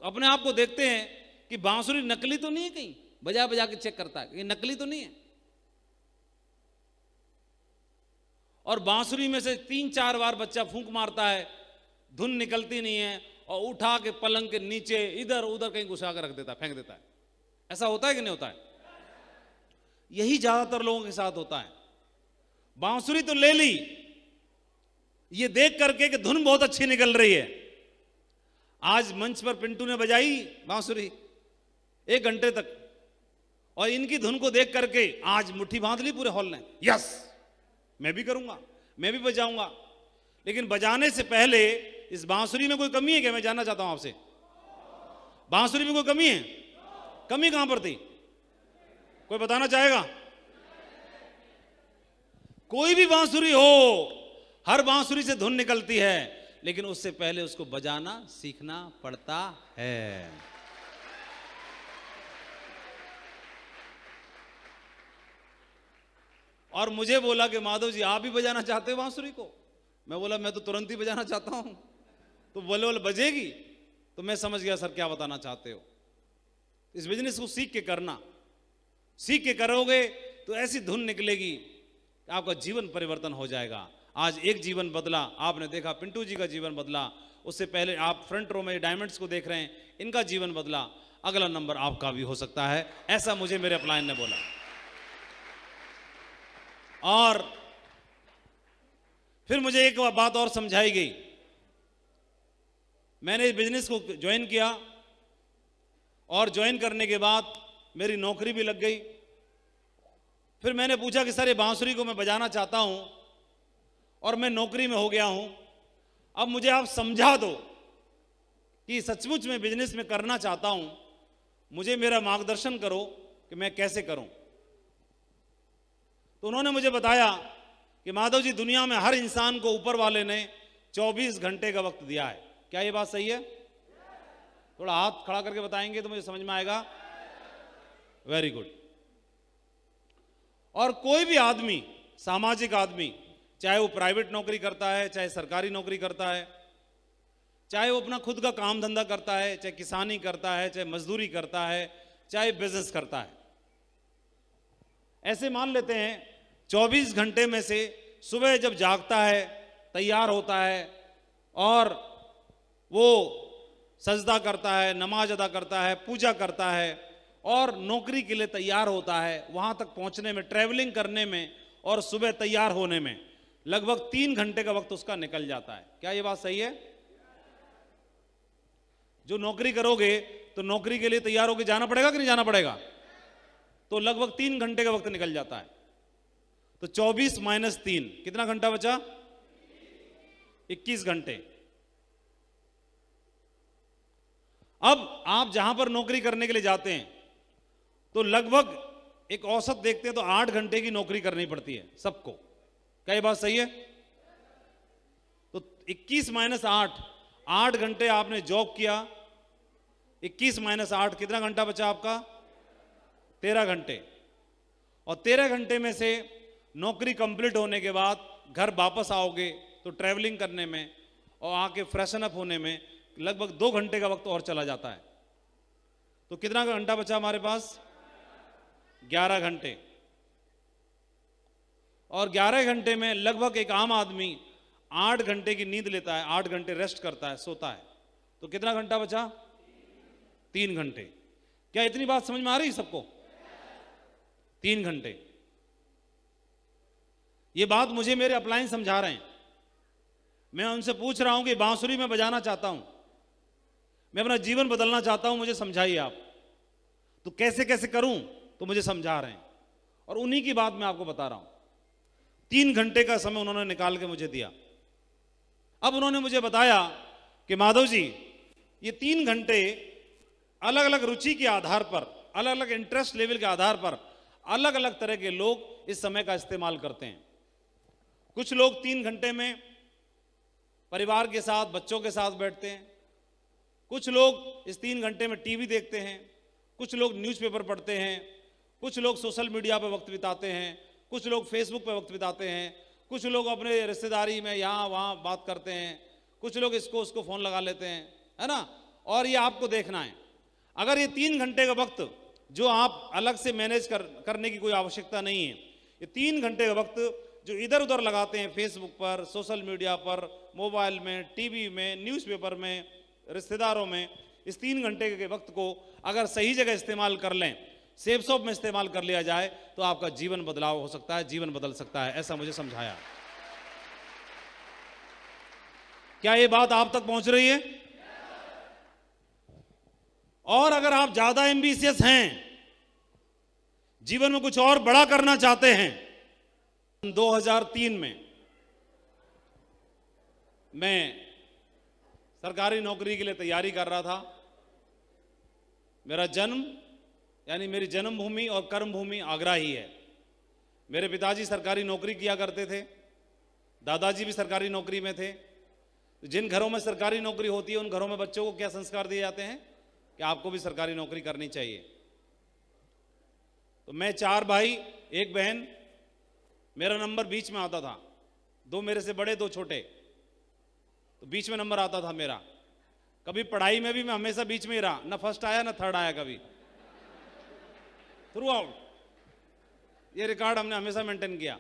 अपने आप को देखते हैं कि बांसुरी नकली तो नहीं है, कहीं बजा बजा के चेक करता है, ये नकली तो नहीं है। और बांसुरी में से 3-4 बार बच्चा फूंक मारता है, धुन निकलती नहीं है, और उठा के पलंग के नीचे इधर उधर कहीं घुसा कर रख देता है, फेंक देता है। ऐसा होता है कि नहीं होता है? यही ज्यादातर लोगों के साथ होता है। बांसुरी तो ले ली, ये देख करके कि धुन बहुत अच्छी निकल रही है। आज मंच पर पिंटू ने बजाई बांसुरी 1 घंटे तक, और इनकी धुन को देख करके आज मुट्ठी बांध ली पूरे हॉल ने, यस मैं भी करूंगा, मैं भी बजाऊंगा। लेकिन बजाने से पहले इस बांसुरी में कोई कमी है क्या? मैं जानना चाहता हूं आपसे, बांसुरी में कोई कमी है? कमी कहां पर थी? कोई बताना चाहेगा? कोई भी बांसुरी हो, हर बांसुरी से धुन निकलती है, लेकिन उससे पहले उसको बजाना सीखना पड़ता है। और मुझे बोला कि माधव जी आप भी बजाना चाहते हो बांसुरी को? मैं बोला मैं तो तुरंत ही बजाना चाहता हूं। तो बोले बजेगी? तो मैं समझ गया सर क्या बताना चाहते हो। इस बिजनेस को सीख के करना, सीख के करोगे तो ऐसी धुन निकलेगी कि आपका जीवन परिवर्तन हो जाएगा। आज एक जीवन बदला, आपने देखा पिंटू जी का जीवन बदला, उससे पहले आप फ्रंट रो में डायमंड्स को देख रहे हैं, इनका जीवन बदला। अगला नंबर आपका भी हो सकता है, ऐसा मुझे मेरे अपलाइन ने बोला। और फिर मुझे एक बात और समझाई गई। मैंने इस बिजनेस को ज्वाइन किया और ज्वाइन करने के बाद मेरी नौकरी भी लग गई। फिर मैंने पूछा कि सर ये बांसुरी को मैं बजाना चाहता हूं और मैं नौकरी में हो गया हूं, अब मुझे आप समझा दो कि सचमुच में बिजनेस में करना चाहता हूं, मुझे मेरा मार्गदर्शन करो कि मैं कैसे करूं। तो उन्होंने मुझे बताया कि माधव जी, दुनिया में हर इंसान को ऊपर वाले ने 24 घंटे का वक्त दिया है। क्या ये बात सही है? थोड़ा हाथ खड़ा करके बताएंगे तो मुझे समझ में आएगा। Very good. और कोई भी आदमी, सामाजिक आदमी, चाहे वो प्राइवेट नौकरी करता है, चाहे सरकारी नौकरी करता है, चाहे वो अपना खुद का काम धंधा करता है, चाहे किसानी करता है, चाहे मजदूरी करता है, चाहे बिजनेस करता है, ऐसे मान लेते हैं 24 घंटे में से सुबह जब जागता है, तैयार होता है और वो सजदा करता है, नमाज अदा करता है, पूजा करता है और नौकरी के लिए तैयार होता है, वहां तक पहुंचने में, ट्रैवलिंग करने में और सुबह तैयार होने में लगभग 3 घंटे का वक्त उसका निकल जाता है। क्या ये बात सही है? जो नौकरी करोगे तो नौकरी के लिए तैयार होकर जाना पड़ेगा कि नहीं जाना पड़ेगा? तो लगभग 3 घंटे का वक्त निकल जाता है। तो 24 माइनस 3 कितना घंटा बचा? 21 घंटे। अब आप जहां पर नौकरी करने के लिए जाते हैं तो लगभग एक औसत देखते हैं तो 8 घंटे की नौकरी करनी पड़ती है सबको। क्या ये बात सही है? तो 21 माइनस 8 घंटे आपने जॉब किया। 21 माइनस 8 कितना घंटा बचा आपका? 13 घंटे। और 13 घंटे में से नौकरी कंप्लीट होने के बाद घर वापस आओगे तो ट्रैवलिंग करने में और आके फ्रेशन अप होने में लगभग 2 घंटे का वक्त और चला जाता है। तो कितना घंटा बचा हमारे पास? 11 घंटे। और 11 घंटे में लगभग एक आम आदमी 8 घंटे की नींद लेता है, 8 घंटे रेस्ट करता है, सोता है। तो कितना घंटा बचा? 3 घंटे। क्या इतनी बात समझ में आ रही है सबको? 3 घंटे। ये बात मुझे मेरे अपलाइन समझा रहे हैं। मैं उनसे पूछ रहा हूं कि बांसुरी में बजाना चाहता हूं, मैं अपना जीवन बदलना चाहता हूं, मुझे समझाइए आप। तो कैसे कैसे करूं? तो मुझे समझा रहे हैं और उन्हीं की बात मैं आपको बता रहा हूं। 3 घंटे का समय उन्होंने निकाल के मुझे दिया। अब उन्होंने मुझे बताया कि माधव जी, ये 3 घंटे अलग अलग रुचि के आधार पर, अलग अलग इंटरेस्ट लेवल के आधार पर अलग अलग तरह के लोग इस समय का इस्तेमाल करते हैं। कुछ लोग 3 घंटे में परिवार के साथ, बच्चों के साथ बैठते हैं। कुछ लोग इस 3 घंटे में टीवी देखते हैं। कुछ लोग न्यूज़पेपर पढ़ते हैं। कुछ लोग सोशल मीडिया पर वक्त बिताते हैं। कुछ लोग फेसबुक पर वक्त बिताते हैं। कुछ लोग अपने रिश्तेदारी में यहाँ वहाँ बात करते हैं। कुछ लोग इसको उसको फ़ोन लगा लेते हैं, है ना। और ये आपको देखना है, अगर ये 3 घंटे का वक्त जो आप अलग से मैनेज करने की कोई आवश्यकता नहीं है, ये 3 घंटे का वक्त जो इधर उधर लगाते हैं, फेसबुक पर, सोशल मीडिया पर, मोबाइल में, टीवी में, न्यूज़पेपर में, रिश्तेदारों में, इस 3 घंटे के वक्त को अगर सही जगह इस्तेमाल कर लें, सेफ शॉप में इस्तेमाल कर लिया जाए तो आपका जीवन बदलाव हो सकता है, जीवन बदल सकता है। ऐसा मुझे समझाया। क्या ये बात आप तक पहुंच रही है? और अगर आप ज्यादा एम्बिशियस हैं, जीवन में कुछ और बड़ा करना चाहते हैं, 2003 में मैं सरकारी नौकरी के लिए तैयारी कर रहा था। मेरा जन्म यानी मेरी जन्मभूमि और कर्मभूमि आगरा ही है। मेरे पिताजी सरकारी नौकरी किया करते थे, दादाजी भी सरकारी नौकरी में थे। जिन घरों में सरकारी नौकरी होती है उन घरों में बच्चों को क्या संस्कार दिए जाते हैं कि आपको भी सरकारी नौकरी करनी चाहिए। तो मैं 4 भाई, 1 बहन, मेरा नंबर बीच में आता था। 2 मेरे से बड़े, 2 छोटे, तो बीच में नंबर आता था मेरा। कभी पढ़ाई में भी मैं हमेशा बीच में ही रहा, ना फर्स्ट आया ना थर्ड आया कभी, थ्रू आउट। ये रिकॉर्ड हमने हमेशा मेंटेन किया।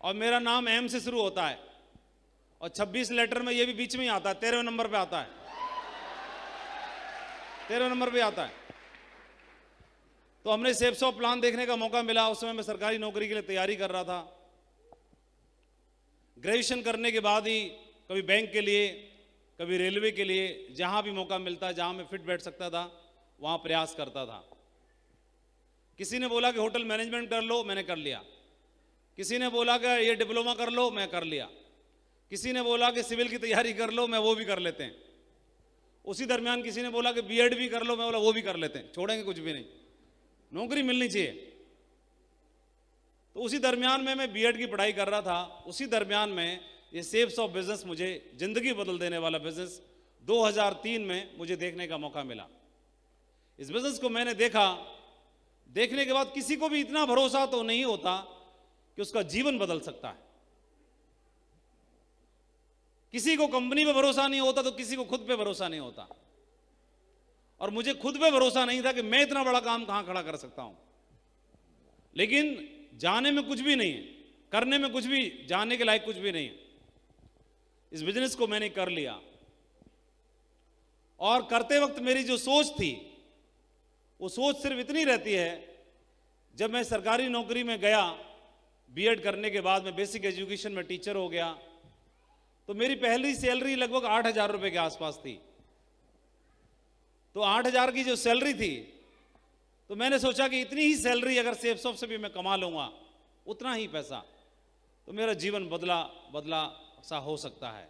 और मेरा नाम एम से शुरू होता है और 26 लेटर में ये भी बीच में ही आता है, 13वें नंबर पे आता है, 13वें नंबर पे आता है। तो हमने सेफ शॉप प्लान देखने का मौका मिला। उस समय मैं सरकारी नौकरी के लिए तैयारी कर रहा था। ग्रेजुएशन करने के बाद ही कभी बैंक के लिए, कभी रेलवे के लिए, जहां भी मौका मिलता, जहां मैं फिट बैठ सकता था वहां प्रयास करता था। किसी ने बोला कि होटल मैनेजमेंट कर लो, मैंने कर लिया। किसी ने बोला कि ये डिप्लोमा कर लो, मैं कर लिया। किसी ने बोला कि सिविल की तैयारी कर लो, मैं वो भी कर लेते हैं। उसी दरमियान किसी ने बोला कि बीएड भी कर लो, मैं बोला वो भी कर लेते हैं, छोड़ेंगे कुछ भी नहीं, नौकरी मिलनी चाहिए। तो उसी दरमियान में मैं बीएड की पढ़ाई कर रहा था। उसी दरमियान में ये सेप्स ऑफ बिजनेस, मुझे जिंदगी बदल देने वाला बिजनेस 2003 में मुझे देखने का मौका मिला। इस बिजनेस को मैंने देखा, देखने के बाद किसी को भी इतना भरोसा तो नहीं होता कि उसका जीवन बदल सकता है। किसी को कंपनी पे भरोसा नहीं होता तो किसी को खुद पे भरोसा नहीं होता, और मुझे खुद पे भरोसा नहीं था कि मैं इतना बड़ा काम कहां खड़ा कर सकता हूं। लेकिन जाने में कुछ भी नहीं है, करने में कुछ भी, जाने के लायक कुछ भी नहीं है। इस बिजनेस को मैंने कर लिया, और करते वक्त मेरी जो सोच थी वो सोच सिर्फ इतनी रहती है, जब मैं सरकारी नौकरी में गया बीएड करने के बाद, मैं बेसिक एजुकेशन में टीचर हो गया, तो मेरी पहली सैलरी लगभग 8,000 रुपए के आसपास थी। तो 8,000 की जो सैलरी थी, तो मैंने सोचा कि इतनी ही सैलरी अगर सेप्स ऑफ से भी मैं कमा लूंगा, उतना ही पैसा, तो मेरा जीवन बदला सा हो सकता है।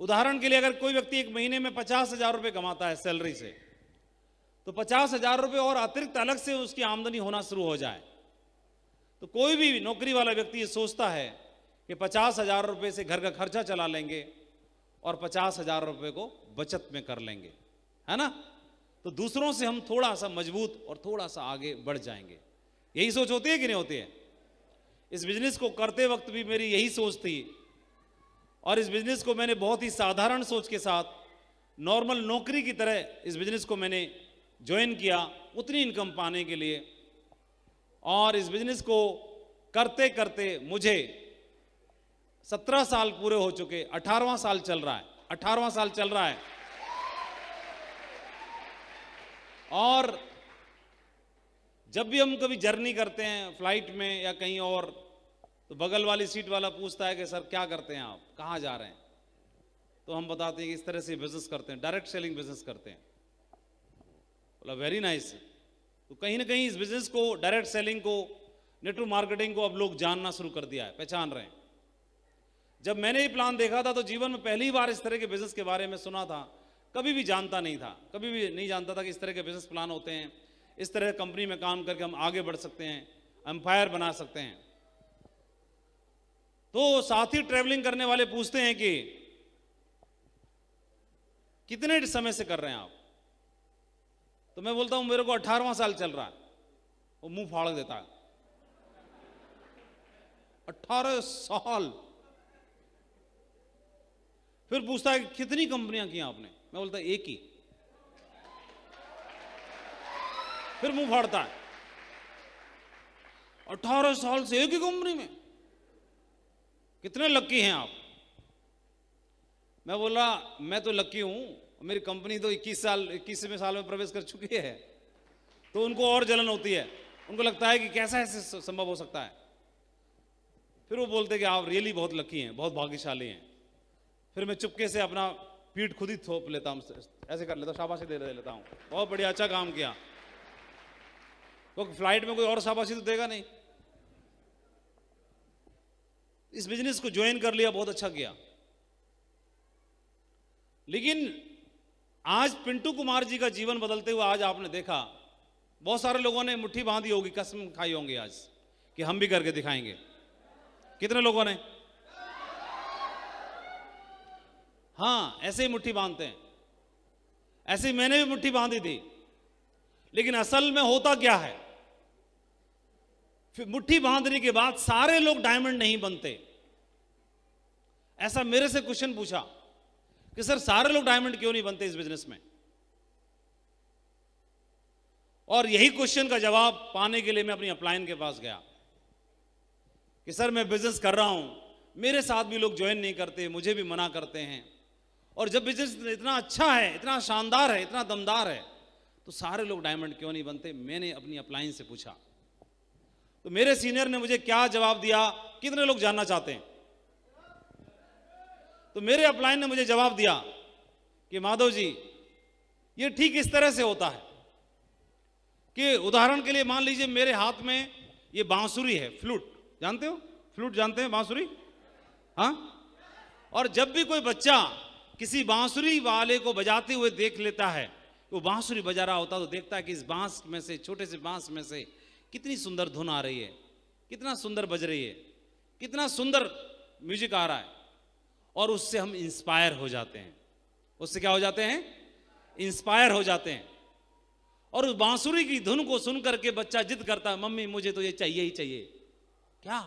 उदाहरण के लिए, अगर कोई व्यक्ति एक महीने में 50,000 रुपए कमाता है सैलरी से, तो 50,000 रुपए और अतिरिक्त अलग से उसकी आमदनी होना शुरू हो जाए, तो कोई भी नौकरी वाला व्यक्ति ये सोचता है कि 50,000 रुपए से घर का खर्चा चला लेंगे और 50,000 रुपए को बचत में कर लेंगे, है ना। तो दूसरों से हम थोड़ा सा मजबूत और थोड़ा सा आगे बढ़ जाएंगे। यही सोच होती है कि नहीं होती है? इस बिजनेस को करते वक्त भी मेरी यही सोच थी, और इस बिजनेस को मैंने बहुत ही साधारण सोच के साथ, नॉर्मल नौकरी की तरह इस बिजनेस को मैंने ज्वाइन किया, उतनी इनकम पाने के लिए। और इस बिजनेस को करते करते मुझे 17 साल पूरे हो चुके, 18वां साल चल रहा है, 18वां साल चल रहा है। और जब भी हम कभी जर्नी करते हैं फ्लाइट में या कहीं और, तो बगल वाली सीट वाला पूछता है कि सर क्या करते हैं आप, कहाँ जा रहे हैं? तो हम बताते हैं कि इस तरह से बिजनेस करते हैं, डायरेक्ट सेलिंग बिजनेस करते हैं। बोला वेरी नाइस। तो कहीं ना कहीं इस बिजनेस को, डायरेक्ट सेलिंग को, नेटवर्क मार्केटिंग को अब लोग जानना शुरू कर दिया है, पहचान रहे हैं। जब मैंने ये प्लान देखा था, तो जीवन में पहली बार इस तरह के बिजनेस के बारे में सुना था, कभी भी जानता नहीं था, कभी भी नहीं जानता था कि इस तरह के बिजनेस प्लान होते हैं, इस तरह कंपनी में काम करके हम आगे बढ़ सकते हैं, एम्पायर बना सकते हैं। तो साथी ट्रैवलिंग करने वाले पूछते हैं कि कितने समय से कर रहे हैं आप? तो मैं बोलता हूं मेरे को 18वां साल चल रहा है। वो मुंह फाड़ देता है, 18 साल। फिर पूछता है कितनी कंपनियां की आपने? मैं बोलता एक ही। फिर मुंह फाड़ता है, 18 साल से एक ही कंपनी में, कितने लक्की हैं आप? मैं बोला मैं तो लक्की हूं, मेरी कंपनी तो 21वें साल में प्रवेश कर चुकी है। तो उनको और जलन होती है, उनको लगता है कि कैसा ऐसे संभव हो सकता है। फिर वो बोलते हैं कि आप रियली बहुत लकी हैं, बहुत भाग्यशाली हैं। फिर मैं चुपके से अपना पीठ खुद ही थोप लेता हूं, ऐसे कर लेता हूं, शाबाशी दे लेता हूं, बहुत बढ़िया, अच्छा काम किया। क्योंकि फ्लाइट में कोई और शाबाशी तो देगा नहीं। इस बिजनेस को ज्वाइन कर लिया, बहुत अच्छा किया। लेकिन आज पिंटू कुमार जी का जीवन बदलते हुए आज आपने देखा, बहुत सारे लोगों ने मुट्ठी बांधी होगी, कसम खाई होंगी आज कि हम भी करके दिखाएंगे। कितने लोगों ने? हाँ, ऐसे ही मुट्ठी बांधते हैं। ऐसे ही मैंने भी मुट्ठी बांधी थी। लेकिन असल में होता क्या है, फिर मुट्ठी बांधने के बाद सारे लोग डायमंड नहीं बनते। ऐसा मेरे से क्वेश्चन पूछा कि सर सारे लोग डायमंड क्यों नहीं बनते इस बिजनेस में? और यही क्वेश्चन का जवाब पाने के लिए मैं अपनी अपलाइन के पास गया कि सर मैं बिजनेस कर रहा हूं, मेरे साथ भी लोग ज्वाइन नहीं करते, मुझे भी मना करते हैं, और जब बिजनेस इतना अच्छा है, इतना शानदार है, इतना दमदार है, तो सारे लोग डायमंड क्यों नहीं बनते? मैंने अपनी अपलाइन से पूछा। तो मेरे सीनियर ने मुझे क्या जवाब दिया, कितने लोग जानना चाहते हैं? तो मेरे अपलाइन ने मुझे जवाब दिया कि माधव जी, ये ठीक इस तरह से होता है कि उदाहरण के लिए मान लीजिए मेरे हाथ में ये बांसुरी है, फ्लूट, जानते हो? फ्लूट जानते हैं? बांसुरी हाँ? और जब भी कोई बच्चा किसी बांसुरी वाले को बजाते हुए देख लेता है, वो बांसुरी बजा रहा होता तो देखता है कि इस बांस में से, छोटे से बांस में से कितनी सुंदर धुन आ रही है, कितना सुंदर बज रही है, कितना सुंदर म्यूजिक आ रहा है, और उससे हम इंस्पायर हो जाते हैं। उससे क्या हो जाते हैं? इंस्पायर हो जाते हैं। और उस बांसुरी की धुन को सुन करके बच्चा जिद करता है, मम्मी मुझे तो ये चाहिए ही चाहिए। क्या?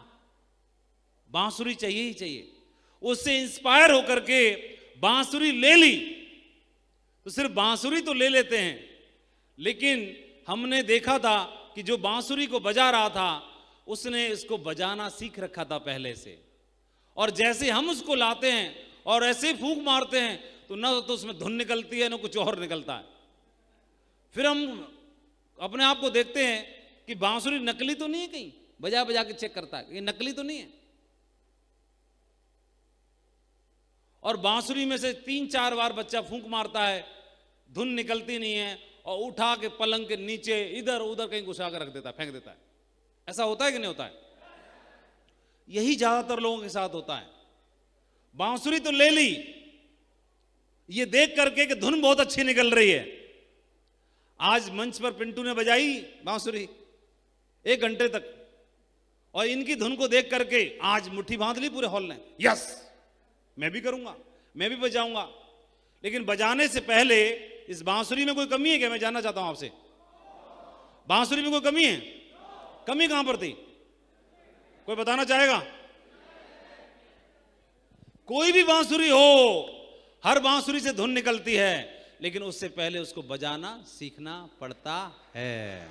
बांसुरी चाहिए ही चाहिए। उससे इंस्पायर होकर के बांसुरी ले ली। तो सिर्फ बांसुरी तो ले लेते हैं, लेकिन हमने देखा था कि जो बांसुरी को बजा रहा था उसने इसको बजाना सीख रखा था पहले से, और जैसे हम उसको लाते हैं और ऐसे फूंक मारते हैं तो ना तो उसमें धुन निकलती है ना कुछ और निकलता है। फिर हम अपने आप को देखते हैं कि बांसुरी नकली तो नहीं है, कहीं बजा बजा के चेक करता है, ये नकली तो नहीं है। और बांसुरी में से 3-4 बार बच्चा फूंक मारता है, धुन निकलती नहीं है, और उठा के पलंग के नीचे इधर उधर कहीं घुसा कर रख देता है, फेंक देता है। ऐसा होता है कि नहीं होता है? यही ज्यादातर लोगों के साथ होता है। बांसुरी तो ले ली, ये देख करके कि धुन बहुत अच्छी निकल रही है। आज मंच पर पिंटू ने बजाई बांसुरी 1 घंटे तक, और इनकी धुन को देख करके आज मुट्ठी बांध ली पूरे हॉल ने, यस मैं भी करूंगा, मैं भी बजाऊंगा। लेकिन बजाने से पहले इस बांसुरी में कोई कमी है क्या? मैं जानना चाहता हूं आपसे, बांसुरी में कोई कमी है? कमी कहां पर थी? कोई बताना चाहेगा? कोई भी बांसुरी हो, हर बांसुरी से धुन निकलती है, लेकिन उससे पहले उसको बजाना सीखना पड़ता है।